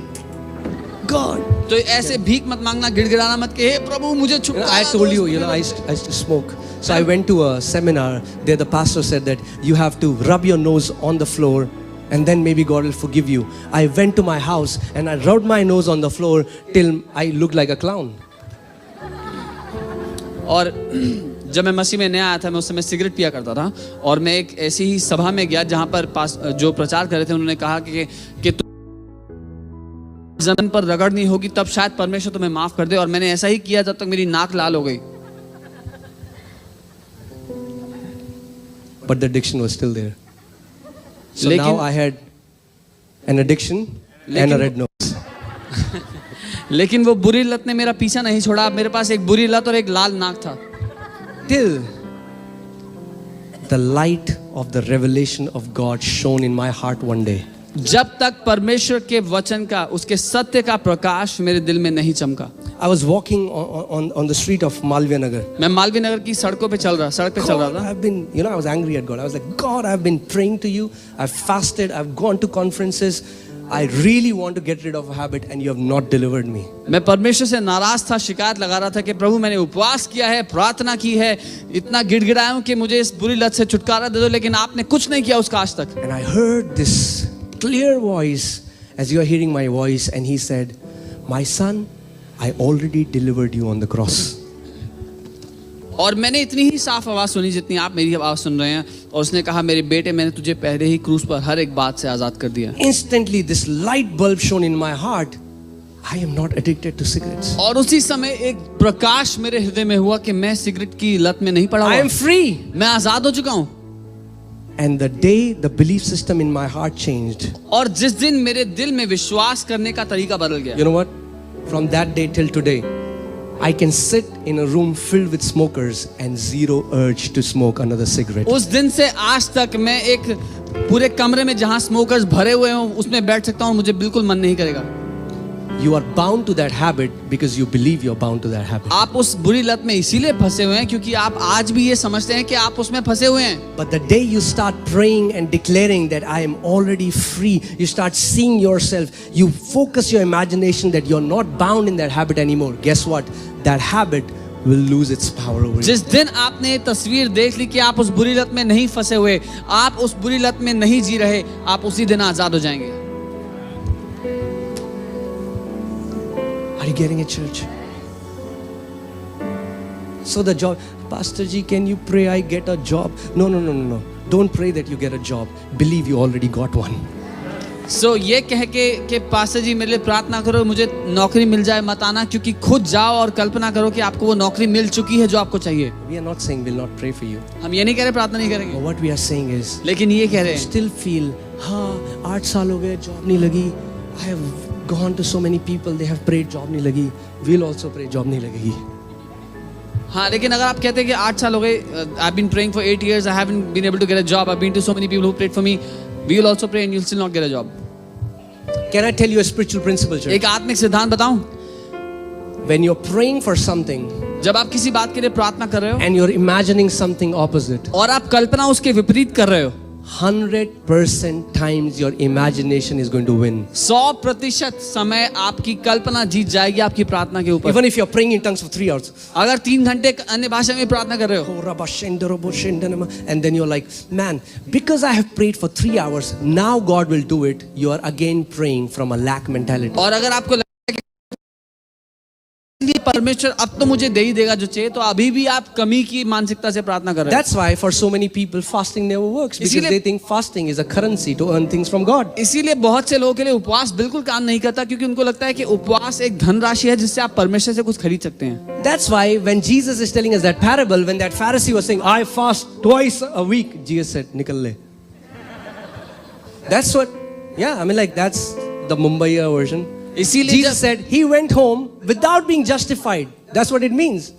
God.
तो ऐसे भीख मत मांगना, गिड़गिड़ाना मत कि हे प्रभु मुझे छुटकारा
I told you, I used to smoke. So I went to a seminar. There the pastor said that you have to rub your nose on the floor and then maybe God will forgive you. I went to my house and I rubbed my nose on the floor till I looked like a clown.
और जब मैं मसीह में नया आया था, मैं उस समय सिगरेट पिया करता था, और मैं एक ऐसी ही सभा में गया जहां पर जो प्रचार कर रहे थे उन्होंने कहा कि तुम जमीन पर रगड़नी होगी तब शायद परमेश्वर तुम्हें माफ कर दे, और मैंने ऐसा ही किया जब तक मेरी नाक लाल हो गई.
But the addiction was still there. So
लेकिन-
now I had an addiction and a red nose.
लेकिन वो बुरी लत ने मेरा पीछा नहीं छोड़ा. अब मेरे पास एक बुरी लत और एक लाल नाक था.
Till the light of the revelation of God shone in my heart one day.
जब तक परमेश्वर के वचन का, उसके सत्य का प्रकाश मेरे दिल में नहीं चमका.
I was walking on the street of Malviya Nagar.
मैं मालवीय नगर की सड़क पे चल रहा
God,
था.
I've been, I was angry at God. I was like, God, I've been praying to you. I've fasted. I've gone to conferences. I really want to get rid of a habit and you have not delivered me.
मैं परमेश्वर से नाराज था, शिकायत लगा रहा था कि प्रभु मैंने उपवास किया है, प्रार्थना की है, इतना गिड़गिड़ाया हूं कि मुझे इस बुरी लत से छुटकारा दे दो, लेकिन आपने कुछ नहीं किया उसका आज तक.
And I heard this clear voice as you are hearing my voice, and he said, my son, I already delivered you on the cross.
और मैंने इतनी ही साफ आवाज सुनी जितनी आप मेरी आवाज सुन रहे हैं, और उसने कहा मेरे बेटे मैंने तुझे पहले ही क्रूस पर हर एक बात से आजाद कर दिया.
Instantly this light bulb shone in my heart. I am not addicted to cigarettes.
और उसी समय एक प्रकाश मेरे हृदय में हुआ कि मैं सिगरेट की लत में नहीं पड़ा
I am
हुआ,
free.
मैं आजाद हो चुका हूं.
And the day the belief system in my heart changed,
और जिस दिन मेरे दिल में विश्वास करने का तरीका बदल गया,
you know what? From that day till today, I can sit in a room filled with smokers and zero urge to smoke another cigarette.
उस दिन से आज तक मैं एक पूरे कमरे में जहां स्मोकर्स भरे हुए हों उसमें बैठ सकता हूं, मुझे बिल्कुल मन नहीं करेगा.
You are bound to that habit because you believe you're bound to that habit.
आप उस बुरी लत में इसीलिए फंसे हुए हैं क्योंकि आप आज भी ये समझते हैं कि आप उसमें फंसे हुए हैं.
But the day you start praying and declaring that I am already free, you start seeing yourself, you focus your imagination that you're not bound in that habit anymore. Guess what? That habit will lose its power over you.
जिस दिन आपने ये तस्वीर देख ली कि आप उस बुरी लत में नहीं फंसे हुए, आप उस बुरी लत में नहीं जी रहे, आप उसी दिन आजाद हो जाएंगे.
Are you getting it, church? So the job, Pastor Ji, can you pray I get a job? No. Don't pray that you get a job. Believe you already got one.
So ये कह के कि pastor जी मेरे लिए प्रार्थना करो मुझे नौकरी मिल जाए मत आना, क्योंकि खुद जाओ और कल्पना करो कि आपको वो नौकरी मिल चुकी है जो आपको चाहिए.
We are not saying we'll not pray for you.
हम ये नहीं कह रहे प्रार्थना नहीं
But
करेंगे,
what we are saying is,
लेकिन ये कह रहे हैं
still feel, हाँ 8 साल हो गए जॉब नहीं लगी. I have gone to so many people, they have prayed job नहीं लगी. We'll also pray जॉब नहीं लगेगी.
हाँ, लेकिन अगर आप कहते हैं कि 8 साल हो गए, I've been praying for 8 years, I haven't been able to get a job, I've been to so many people who prayed for me, we will also pray and you'll still not get a job.
Can I tell you a spiritual principle, church?
एक आत्मिक सिद्धांत बताऊं,
When you're praying for something
जब आप किसी बात के लिए प्रार्थना कर रहे हो
and you're imagining something opposite,
और आप कल्पना उसके विपरीत कर रहे हो,
100% times your imagination is going to win.
100% समय आपकी कल्पना जीत जाएगी आपकी प्रार्थना के ऊपर.
Even if you're praying in tongues for 3 hours,
अगर 3 घंटे अन्य भाषा में प्रार्थना कर रहे हो,
and then you're like, man, because I have prayed for 3 hours, now God will do it. You are again praying from a lack mentality.
और अगर आपको लगता है कि परमेश्वर अब तो मुझे दे ही देगा जो चाहिए, तो अभी भी आप कमी की मानसिकता से प्रार्थना कर रहे हो.
That's why for so many people fasting never works, because
इसीलिए-
they think fasting is a currency to earn things from God.
इसीलिए बहुत से लोगों के लिए उपवास बिल्कुल काम नहीं करता, क्योंकि उनको लगता है कि उपवास एक धनराशि है जिससे आप परमेश्वर से कुछ खरीद सकते हैं.
That's why when Jesus is telling us that parable, when that Pharisee was saying, I fast twice a week, Jesus said, Nikal le. That's what, yeah, I mean like that's the Mumbaiya version.
इसीलिए
Jesus said he went home without being justified. That's what it means.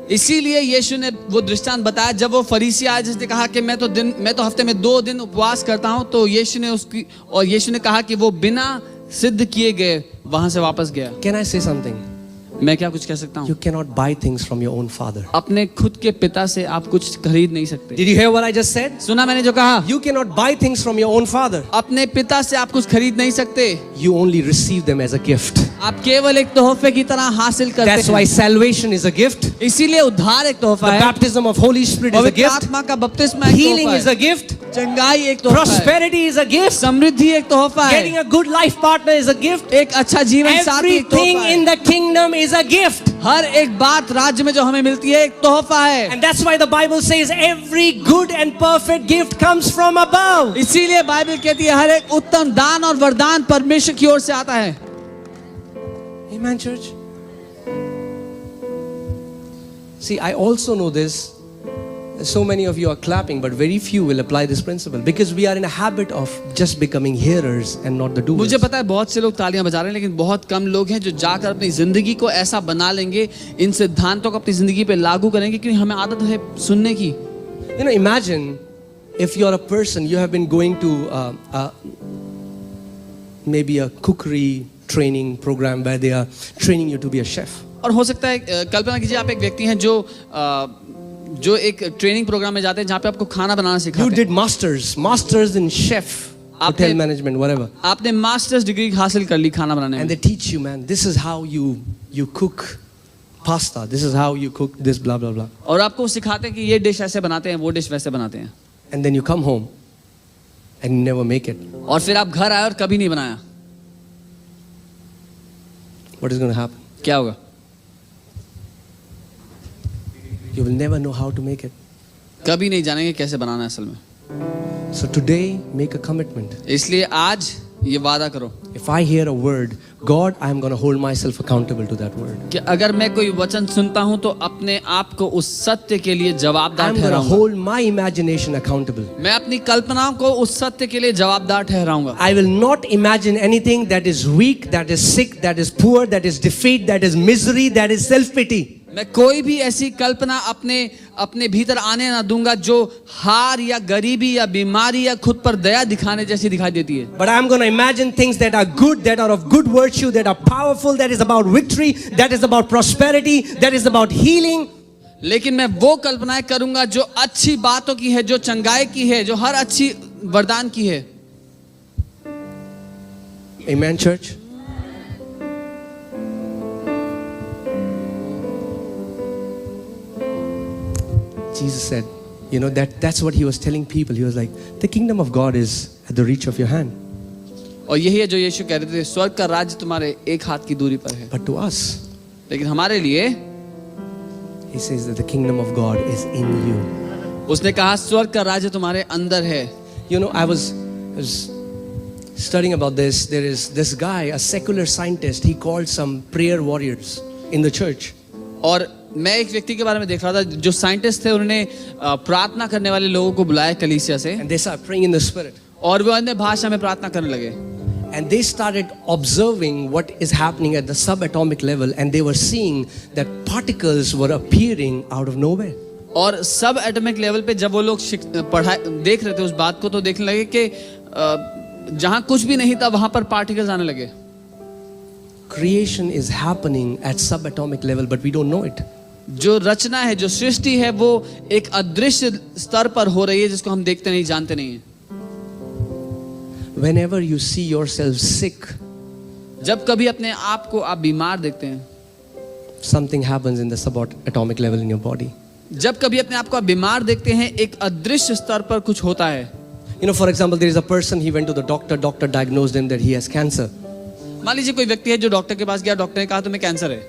इसीलिए यीशु ने वो दृष्टांत बताया, जब वो फरीसी आया जिसने कहा कि मैं तो हफ्ते में 2 दिन उपवास करता हूं, तो यीशु ने कहा कि वो बिना सिद्ध किए गए वहां से वापस गया.
Can I say something?
मैं क्या कुछ कह सकता
You
हूँ,
cannot buy things from your own father.
अपने खुद के पिता से आप कुछ खरीद नहीं सकते.
Did you hear what I just said?
सुना मैंने जो कहा,
You cannot buy things from your own father.
अपने पिता से आप कुछ खरीद नहीं सकते,
You only receive them as a gift.
आप केवल एक तोहफे की तरह हासिल करते
That's
हैं।
why salvation is a gift.
इसीलिए उद्धार एक तोहफा
The
है,
baptism of Holy Spirit is a
पवित्र
gift.
आत्मा का बपतिस्मा एक
Healing
तोहफा
is a
है,
gift.
चंगाई एक तोहफा है,
Prosperity is a gift.
समृद्धि एक तोहफा
Getting
है,
a good life partner is a gift.
एक अच्छा जीवन साथी एक
Everything
तोहफा
in
है।
the kingdom is a gift.
हर एक बात राज्य में जो हमें मिलती है एक तोहफा है।
And that's why the Bible says every good and perfect gift comes from above.
इसीलिए बाइबल कहती है हर एक उत्तम दान और वरदान परमेश्वर की ओर से आता है।
Amen, church. See, I also know this. So many of you are clapping, but very few will apply this principle because we are in a habit of just becoming hearers and not the doers.
मुझे पता है बहुत से लोग तालियां बजा रहे हैं, लेकिन बहुत कम लोग हैं जो जाकर अपनी जिंदगी को ऐसा बना लेंगे, इन सिद्धांतों को अपनी जिंदगी पे लागू करेंगे, क्योंकि हमें आदत है सुनने की।
You know, imagine if you're a person, you have been going to maybe a cookery training program where they are training you to be a chef.
और हो सकता है कल्पना कीजिए आप एक व्यक्ति हैं जो एक ट्रेनिंग प्रोग्राम में जाते हैं जहाँ पे आपको खाना बनाना
You
सिखाते हैं।
did masters in chef, hotel
आपने-
management, whatever.
आपने मास्टर्स डिग्री हासिल कर ली खाना बनाने
And
में,
they teach you, man, this is how you cook pasta. This is how you cook this, blah, blah, blah.
और आपको सिखाते हैं कि ये डिश ऐसे बनाते हैं, वो डिश वैसे बनाते हैं,
And then you come home and you never make it.
और फिर आप घर आए और कभी नहीं बनाया।
What is going to happen?
क्या होगा?
You will never know how to make it.
कभी नहीं जानेंगे कैसे बनाना है असल में।
So today, make a commitment.
इसलिए आज ये वादा करो
If I hear a word, God, I am going to hold myself accountable to that word.
कि अगर मैं कोई वचन सुनता हूं तो अपने आप को उस सत्य के लिए जवाबदार
I'm going to
ठहराऊंगा।
hold my imagination accountable.
मैं अपनी कल्पनाओं को उस सत्य के लिए जवाबदार ठहराऊंगा।
I will not imagine anything that is weak, that is sick, that is poor, that is defeat, that is misery, that is self-pity.
मैं कोई भी ऐसी कल्पना अपने भीतर आने ना दूंगा जो हार या गरीबी या बीमारी या खुद पर दया दिखाने जैसी दिखाई देती है।
But I'm going to imagine things that are good, that are of good virtue, that are powerful, that is about victory, that is about prosperity, that is about healing.
लेकिन मैं वो कल्पनाएं करूंगा जो अच्छी बातों की है, जो चंगाई की है, जो हर अच्छी वरदान की है।
Amen, church. Jesus said, you know, that's what he was telling people. He was like, the kingdom of God is at the reach of your hand.
और यही है जो यीशु कह रहे थे, स्वर्ग का राज्य तुम्हारे एक हाथ की दूरी पर है।
But to us,
लेकिन हमारे लिए
he says that the kingdom of God is in you.
उसने कहा स्वर्ग का राज्य तुम्हारे अंदर है।
You know, I was studying about this. There is this guy, a secular scientist. He called some prayer warriors in the church.
और मैं एक व्यक्ति के बारे में देख रहा था जो साइंटिस्ट थे, उन्होंने प्रार्थना करने वाले लोगों को बुलाया कलीसिया से,
And they started praying in the spirit.
और वो अन्य भाषा में प्रार्थना करने लगे।
And they started observing what is happening at the subatomic level, and they were seeing that particles were appearing out of nowhere.
और सब एटॉमिक लेवल पे जब वो लोग देख रहे थे उस बात को, तो देखने लगे कि जहां कुछ भी नहीं था वहां पर पार्टिकल्स आने लगे।
Creation is happening at subatomic level, but we don't know it.
जो रचना है, जो सृष्टि है, वो एक अदृश्य स्तर पर हो रही है जिसको हम देखते नहीं, जानते नहीं हैं।
Whenever you see yourself sick,
जब कभी अपने आप को आप बीमार देखते हैं,
something happens in the subatomic level in your body.
जब कभी अपने आप को आप बीमार देखते हैं, एक अदृश्य स्तर पर कुछ होता है।
You know, for example, there is a person, he went to the doctor diagnosed him that he has cancer.
मान लीजिए कोई व्यक्ति है जो डॉक्टर के पास गया, डॉक्टर ने कहा तुम्हें कैंसर है,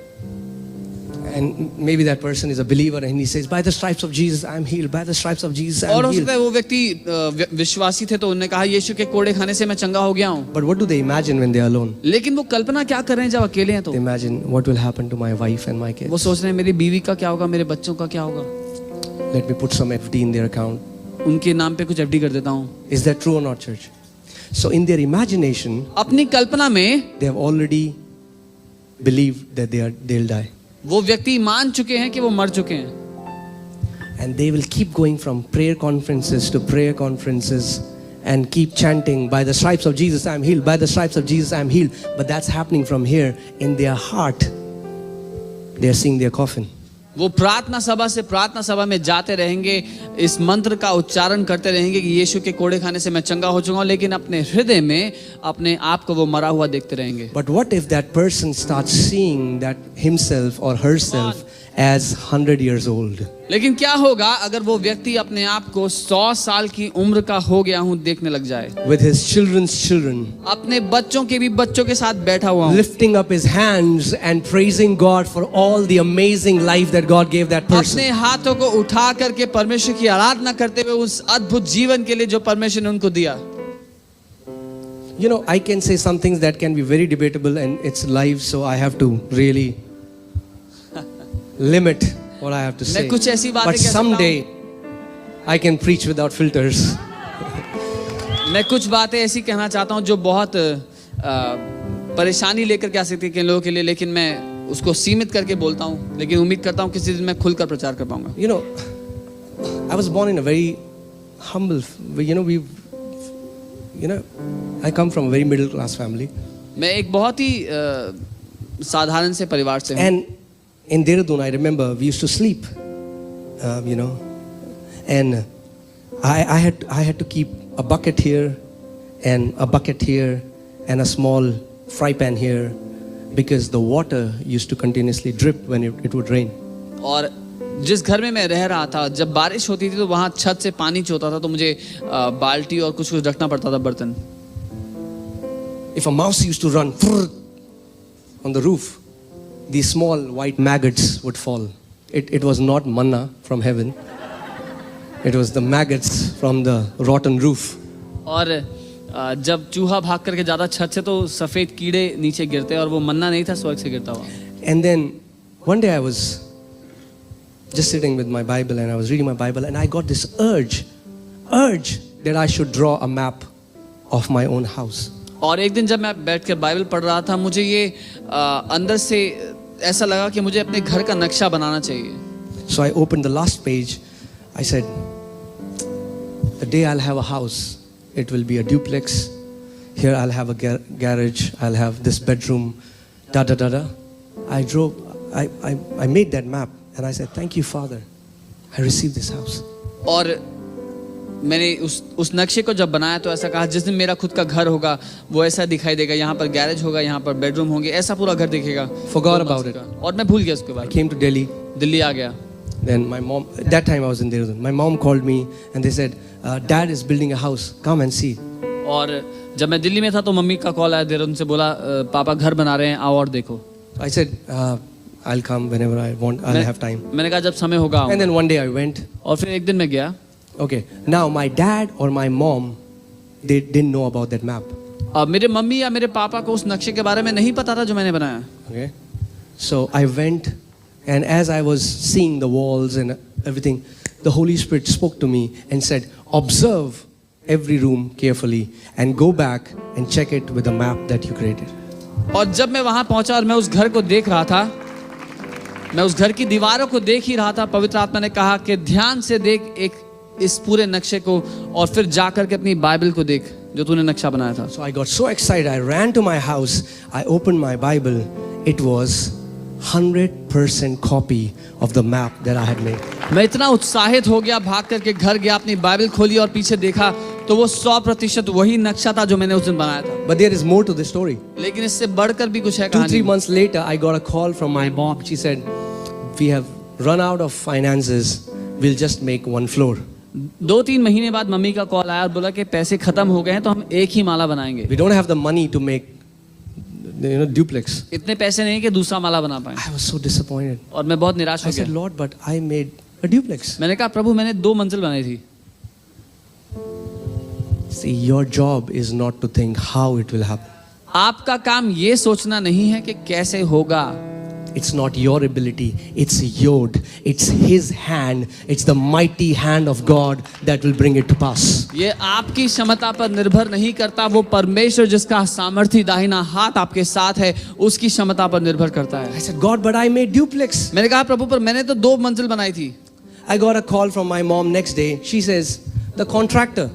And maybe that person is a believer and he says, by the stripes of Jesus I am healed, by the stripes of Jesus I
और
am
हो
healed.
सकता है वो व्यक्ति विश्वासी थे तो उन्होंने कहा यीशु के कोड़े खाने से मैं चंगा हो गया हूँ।
But what do they imagine when they are alone?
लेकिन वो कल्पना क्या कर रहे हैं जब अकेले हैं? तो
They imagine what will happen to my wife and my
वो
kids.
सोच रहे हैं मेरी बीवी का क्या होगा, मेरे बच्चों का क्या होगा,
Let me put some FD in their account.
उनके नाम पे कुछ एफडी कर देता हूँ।
Is that true or not, church? So in their imagination,
अपनी कल्पना में
they have already believed that they'll die.
वो व्यक्ति मान चुके हैं कि वो मर चुके हैं,
And they will keep going from prayer conferences to prayer conferences and keep chanting, by the stripes of Jesus I am healed, by the stripes of Jesus I am healed. But that's happening from here. In their heart, they are seeing their coffin.
वो प्रार्थना सभा से प्रार्थना सभा में जाते रहेंगे, इस मंत्र का उच्चारण करते रहेंगे कि यीशु के कोड़े खाने से मैं चंगा हो चुका हूं, लेकिन अपने हृदय में अपने आप को वो मरा हुआ देखते रहेंगे।
But what if that person starts seeing that himself or herself as 100 years old?
लेकिन क्या होगा अगर वो व्यक्ति अपने आप को 100 साल की उम्र का हो गया हूं देखने लग जाए,
With his children's children,
अपने बच्चों के भी बच्चों के साथ बैठा हुआ हूं,
lifting up his hands and praising God for all the amazing life that God gave that person.
अपने हाथों को उठा करके परमेश्वर की आराधना करते हुए उस अद्भुत जीवन के लिए जो परमेश्वर ने उनको दिया।
You know, I can say some things that can be very debatable and it's live, so I have to really limit what I have to say.
मैं कुछ ऐसी बातें
But
कह सकता हूं।
someday I can preach without filters.
मैं कुछ बातें ऐसी कहना चाहता हूं जो बहुत परेशानी लेकर के आ सकती है किन लोगों के लिए, लेकिन मैं उसको सीमित करके बोलता हूं, लेकिन उम्मीद करता हूं किसी दिन मैं खुलकर प्रचार कर पाऊंगा।
You know, I was born in a very humble, I come from a very middle class family.
मैं एक बहुत ही साधारण से परिवार से हूं।
And in Dehradun, I remember we used to sleep, and I had to keep a bucket here and a bucket here and a small fry pan here because the water used to continuously drip when it would rain.
और जिस घर में मैं रह रहा था, जब बारिश होती थी तो वहाँ छत से पानी चोता था, तो मुझे बाल्टी और कुछ कुछ रखना पड़ता था, बर्तन।
If a mouse used to run on the roof, these small white maggots would fall. It was not manna from heaven. It was the maggots from the rotten roof.
और जब चूहा भाग करके जाता छत से तो सफेद कीड़े नीचे गिरते, और वो मन्ना नहीं था, स्वर्ग से गिरता हुआ।
And then one day I was just sitting with my Bible and I was reading my Bible and I got this urge that I should draw a map of my own house.
और एक दिन जब मैं बैठकर Bible पढ़ रहा था, मुझे ये अंदर से ऐसा लगा कि मुझे अपने घर का नक्शा बनाना चाहिए।
So I opened the last page. I said, the day I'll have a house, it will be a duplex. Here I'll have a garage. I'll have this bedroom. Da da da da. I made that map and I said, thank you, Father. I received this house.
और मैंने उस नक्शे को जब बनाया तो ऐसा कहा, जिस दिन मेरा खुद का घर होगा वो ऐसा दिखाई देगा, यहाँ पर गैरेज होगा, यहाँ पर बेडरूम होंगे, ऐसा पूरा घर दिखेगा।
Forgot about it.
और मैं भूल गया उसके
I
बाद।
came to Delhi.
दिल्ली आ गया।
Then my mom, at that time I was in Dehradun. My mom called me and they said, Dad is building a house. Come and see.
और जब मैं दिल्ली में था तो मम्मी का कॉल आया, देहरादून से, बोला पापा घर बना रहे हैं, आओ और देखो।
I said, I'll come whenever I want. I'll have time.
मैंने कहा जब समय होगा।
And then one day I went.
और फिर एक दिन मैं गया।
Okay. Now my dad or my mom, they didn't know about that map.
अब मेरे मम्मी या मेरे पापा को उस नक्शे के बारे में नहीं पता था जो मैंने बनाया।
Okay. So I went, and as I was seeing the walls and everything, the Holy Spirit spoke to me and said, observe every room carefully and go back and check it with the map that you created.
और जब मैं वहां पहुंचा और मैं उस घर को देख रहा था, मैं उस घर की दीवारों को देख ही रहा था, पवित्र आत्मा ने कहा कि ध्यान से देख इस पूरे नक्शे को, और फिर जाकर के अपनी बाइबल को देख जो तूने नक्शा बनाया था।
So I got so excited. I ran to my house. I opened my Bible. It was 100% copy of the map that I had made.
मैं इतना उत्साहित हो गया, भाग करके घर गया, अपनी बाइबल खोली और पीछे देखा तो वो 100% वही नक्शा था जो मैंने उस दिन बनाया था।
But there is more to the story.
लेकिन इससे बढ़कर भी कुछ है
2-3
कहानी।
months later, I got a call from my mom. She said, we have run out of finances. We'll just make one floor.
2-3 महीने बाद मम्मी का कॉल आया और बोला कि पैसे खत्म हो गए हैं तो हम एक ही माला बनाएंगे।
We don't have the money to make, duplex.
इतने पैसे नहीं कि दूसरा माला बना पाए।
I was so disappointed.
और मैं बहुत निराश
I
हो
said,
गया।
Lord, but I made a duplex.
मैंने कहा प्रभु मैंने 2 मंजिल बनाई थी।
See, your job is not to think how it will happen.
आपका काम ये सोचना नहीं है कि कैसे होगा।
It's not your ability, it's Yod. It's His hand. It's the mighty hand of God that will bring it to pass.
ये आपकी क्षमता पर निर्भर नहीं करता, वो परमेश्वर जिसका सामर्थी दाहिना हाथ आपके साथ है उसकी क्षमता पर निर्भर करता है।
I said, God, but I made duplex.
मैंने कहा प्रभु पर मैंने तो 2 मंजिल बनाई थी।
I got a call from my mom next day. She says, the contractor,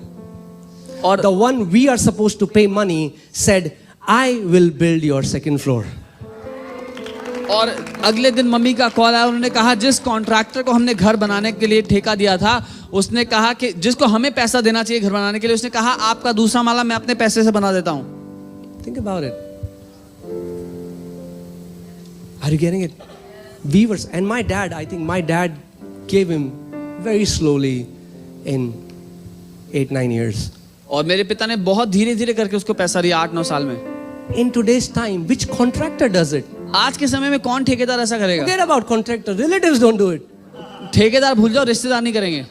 or the one we are supposed to pay money, said, I will build your second floor.
और अगले दिन मम्मी का कॉल आया, उन्होंने कहा जिस contractor को हमने घर बनाने के लिए ठेका दिया था, उसने कहा कि जिसको हमें पैसा देना चाहिए घर बनाने के लिए, उसने कहा आपका दूसरा माला मैं अपने पैसे से बना देता हूं।
Think about it. Are you getting it? Weavers. And my dad, I think my dad gave him very slowly in 8-9 years.
और मेरे पिता ने बहुत धीरे धीरे करके उसको पैसा दिया 8-9 साल में।
In today's time, which contractor does it?
आज के समय में कौन ठेकेदार ऐसा करेगा?
Forget about contractor. Relatives don't do it.
ठेकेदार भूल जाओ, रिश्तेदार नहीं करेंगे।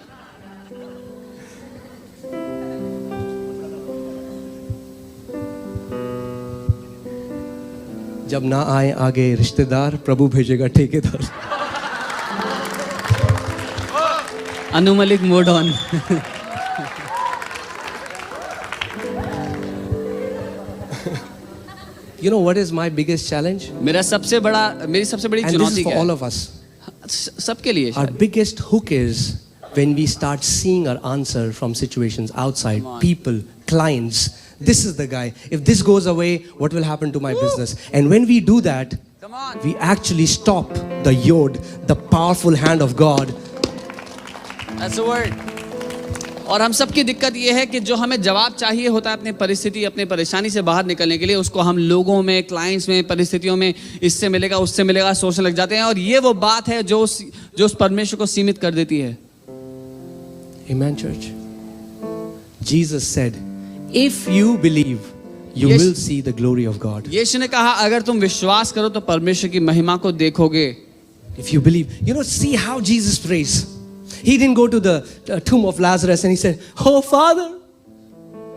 जब ना आए आगे रिश्तेदार, प्रभु भेजेगा ठेकेदार।
Anu Malik mode on.
You know what is my biggest challenge?
मेरी सबसे बड़ी
And this is
चुनौती
for
क्या
all
है?
of us.
सबके लिए
Our
शायद।
biggest hook is when we start seeing our answer from situations outside, people, clients. This is the guy. If this goes away, what will happen to my business? And when we do that,
Come on.
we actually stop the yod, the powerful hand of God.
That's the word. और हम सबकी दिक्कत ये है कि जो हमें जवाब चाहिए होता है अपनी परिस्थिति, अपनी परेशानी से बाहर निकलने के लिए, उसको हम लोगों में, क्लाइंट्स में, परिस्थितियों में, इससे मिलेगा उससे मिलेगा सोचने लग जाते हैं। और ये वो बात है जो उस परमेश्वर को सीमित कर देती है।
Amen, church. Jesus said, if you believe, you
Yes.
will see the glory of God.
यीशु ने कहा अगर तुम विश्वास करो तो परमेश्वर की महिमा को देखोगे।
If you believe, see how Jesus prays. He didn't go to the tomb of Lazarus and he said, "Oh Father."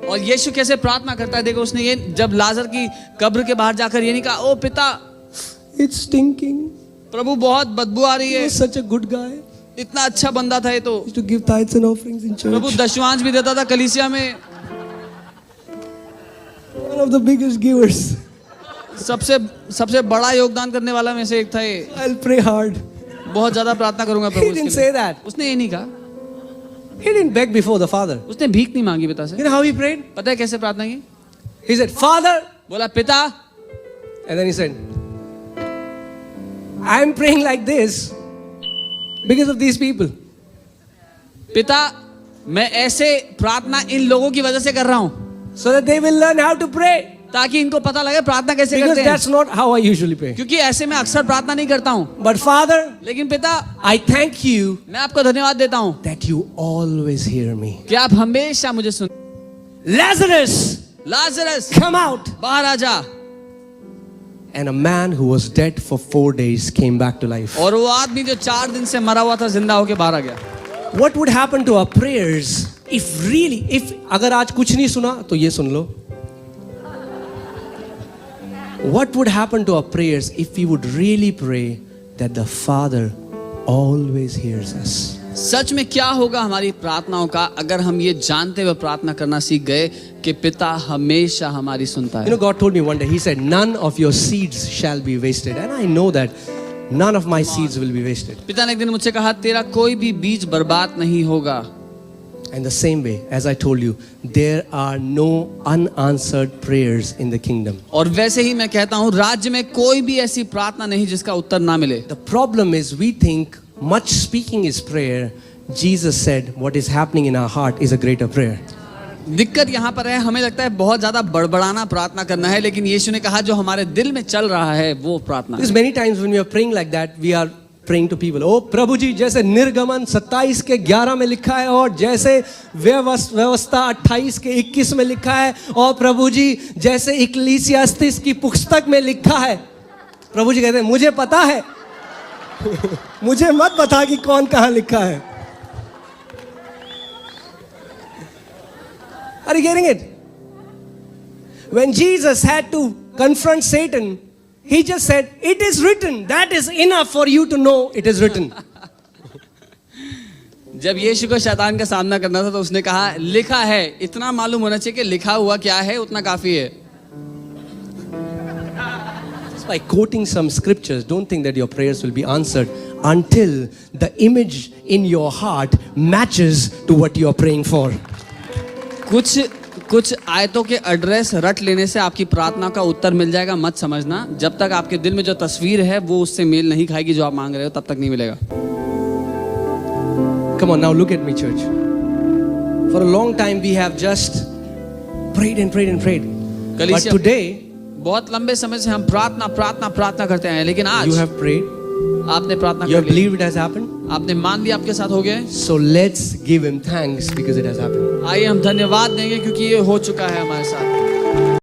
और यीशु कैसे प्रार्थना करता है, देखो उसने ये जब लाजर की कब्र के बाहर जाकर ये नहीं कहा ओ पिता
It's stinking.
प्रभु बहुत बदबू आ रही
He
है,
was such a good guy.
इतना अच्छा बंदा था ये तो।
He used to give tithes and offerings in church.
प्रभु दशवांश भी देता था कलीसिया में,
One of the biggest givers.
सबसे बड़ा योगदान करने वाला में से एक था ये।
I'll pray hard.
बहुत ज्यादा प्रार्थना करूंगा
He
प्रभु
didn't
उसके
say
लिए।
that.
उसने ये नहीं कहा,
He didn't beg before the Father.
उसने भीख नहीं मांगी पिता से।
You know how he prayed?
पता है कैसे प्रार्थना की?
He said, "Father,"
बोला पिता,
and then he said, "I'm praying like this because of these people."
पिता मैं ऐसे प्रार्थना इन लोगों की वजह से कर रहा हूं
So that they will learn how to pray.
ताकि इनको पता लगे प्रार्थना कैसे
Because
करते
that's
हैं।
not how I usually pray.
क्योंकि ऐसे मैं अक्सर प्रार्थना नहीं करता हूं।
But Father,
लेकिन पिता
I thank you
मैं आपको धन्यवाद देता हूं
that you always hear me.
कि आप हमेशा मुझे सुन।
Lazarus,
Lazarus
come out.
बाहर आ जा।
And a man who was dead for 4 days came back to life.
और वो आदमी जो 4 दिन से मरा हुआ था जिंदा होके बाहर आ गया।
What would happen to our prayers if अगर आज कुछ नहीं सुना तो ये सुन लो. What would happen to our prayers if we would really pray that the Father always hears us?
सच में क्या होगा हमारी प्रार्थनाओं का अगर हम ये जानते हुए प्रार्थना करना सीख गए कि पिता हमेशा हमारी सुनता है।
God told me one day, He said, "None of your seeds shall be wasted." And I know that none of my seeds will be wasted.
पिता ने एक दिन मुझसे कहा तेरा कोई भी बीज बर्बाद नहीं होगा।
And the same way, as I told you, there are no unanswered prayers in the kingdom.
और वैसे ही मैं कहता हूँ राज्य में कोई भी ऐसी प्रार्थना नहीं जिसका उत्तर ना मिले।
The problem is we think much speaking is prayer. Jesus said what is happening in our heart is a greater prayer.
दिक्कत यहाँ पर है, हमें लगता है बहुत ज्यादा बड़बड़ाना प्रार्थना करना है, लेकिन यीशु ने कहा जो हमारे दिल में चल रहा है वो प्रार्थना है।
Because many times when we are praying like that, we are praying to people. Oh प्रभु जी, जैसे निर्गमन 27:11 में लिखा है और जैसे व्यवस्था 28:21 में लिखा है और प्रभु जी जैसे इक्लीसियास्तिस की पुस्तक में लिखा है। प्रभु जी कहते हैं मुझे पता है मुझे मत बता कि कौन कहाँ लिखा है। Are you getting it? When Jesus had to confront Satan, He just said, "It is written." That is enough for you to know it is written.
जब यीशु को शैतान का सामना करना था तो उसने कहा लिखा है, इतना मालूम होना चाहिए कि लिखा हुआ क्या है उतना काफी है।
Just by quoting some scriptures, don't think that your prayers will be answered until the image in your heart matches to what you are praying for.
कुछ कुछ आयतों के एड्रेस रट लेने से आपकी प्रार्थना का उत्तर मिल जाएगा, मत समझना। जब तक आपके दिल में जो तस्वीर है वो उससे मेल नहीं खाएगी जो आप मांग रहे हो, तब तक नहीं मिलेगा।
Come on, now look at me, church. For a long time we have just prayed and prayed and prayed. But
कलीसिया,
today
बहुत लंबे समय से हम प्रार्थना प्रार्थना प्रार्थना करते हैं, लेकिन आज
you have prayed,
आपने प्रार्थना
you
कर
have
Lee,
believed it has happened.
आपने मान लिया आपके साथ हो गया है।
So let's give him thanks because it has happened.
आइए हम धन्यवाद देंगे क्योंकि ये हो चुका है हमारे साथ।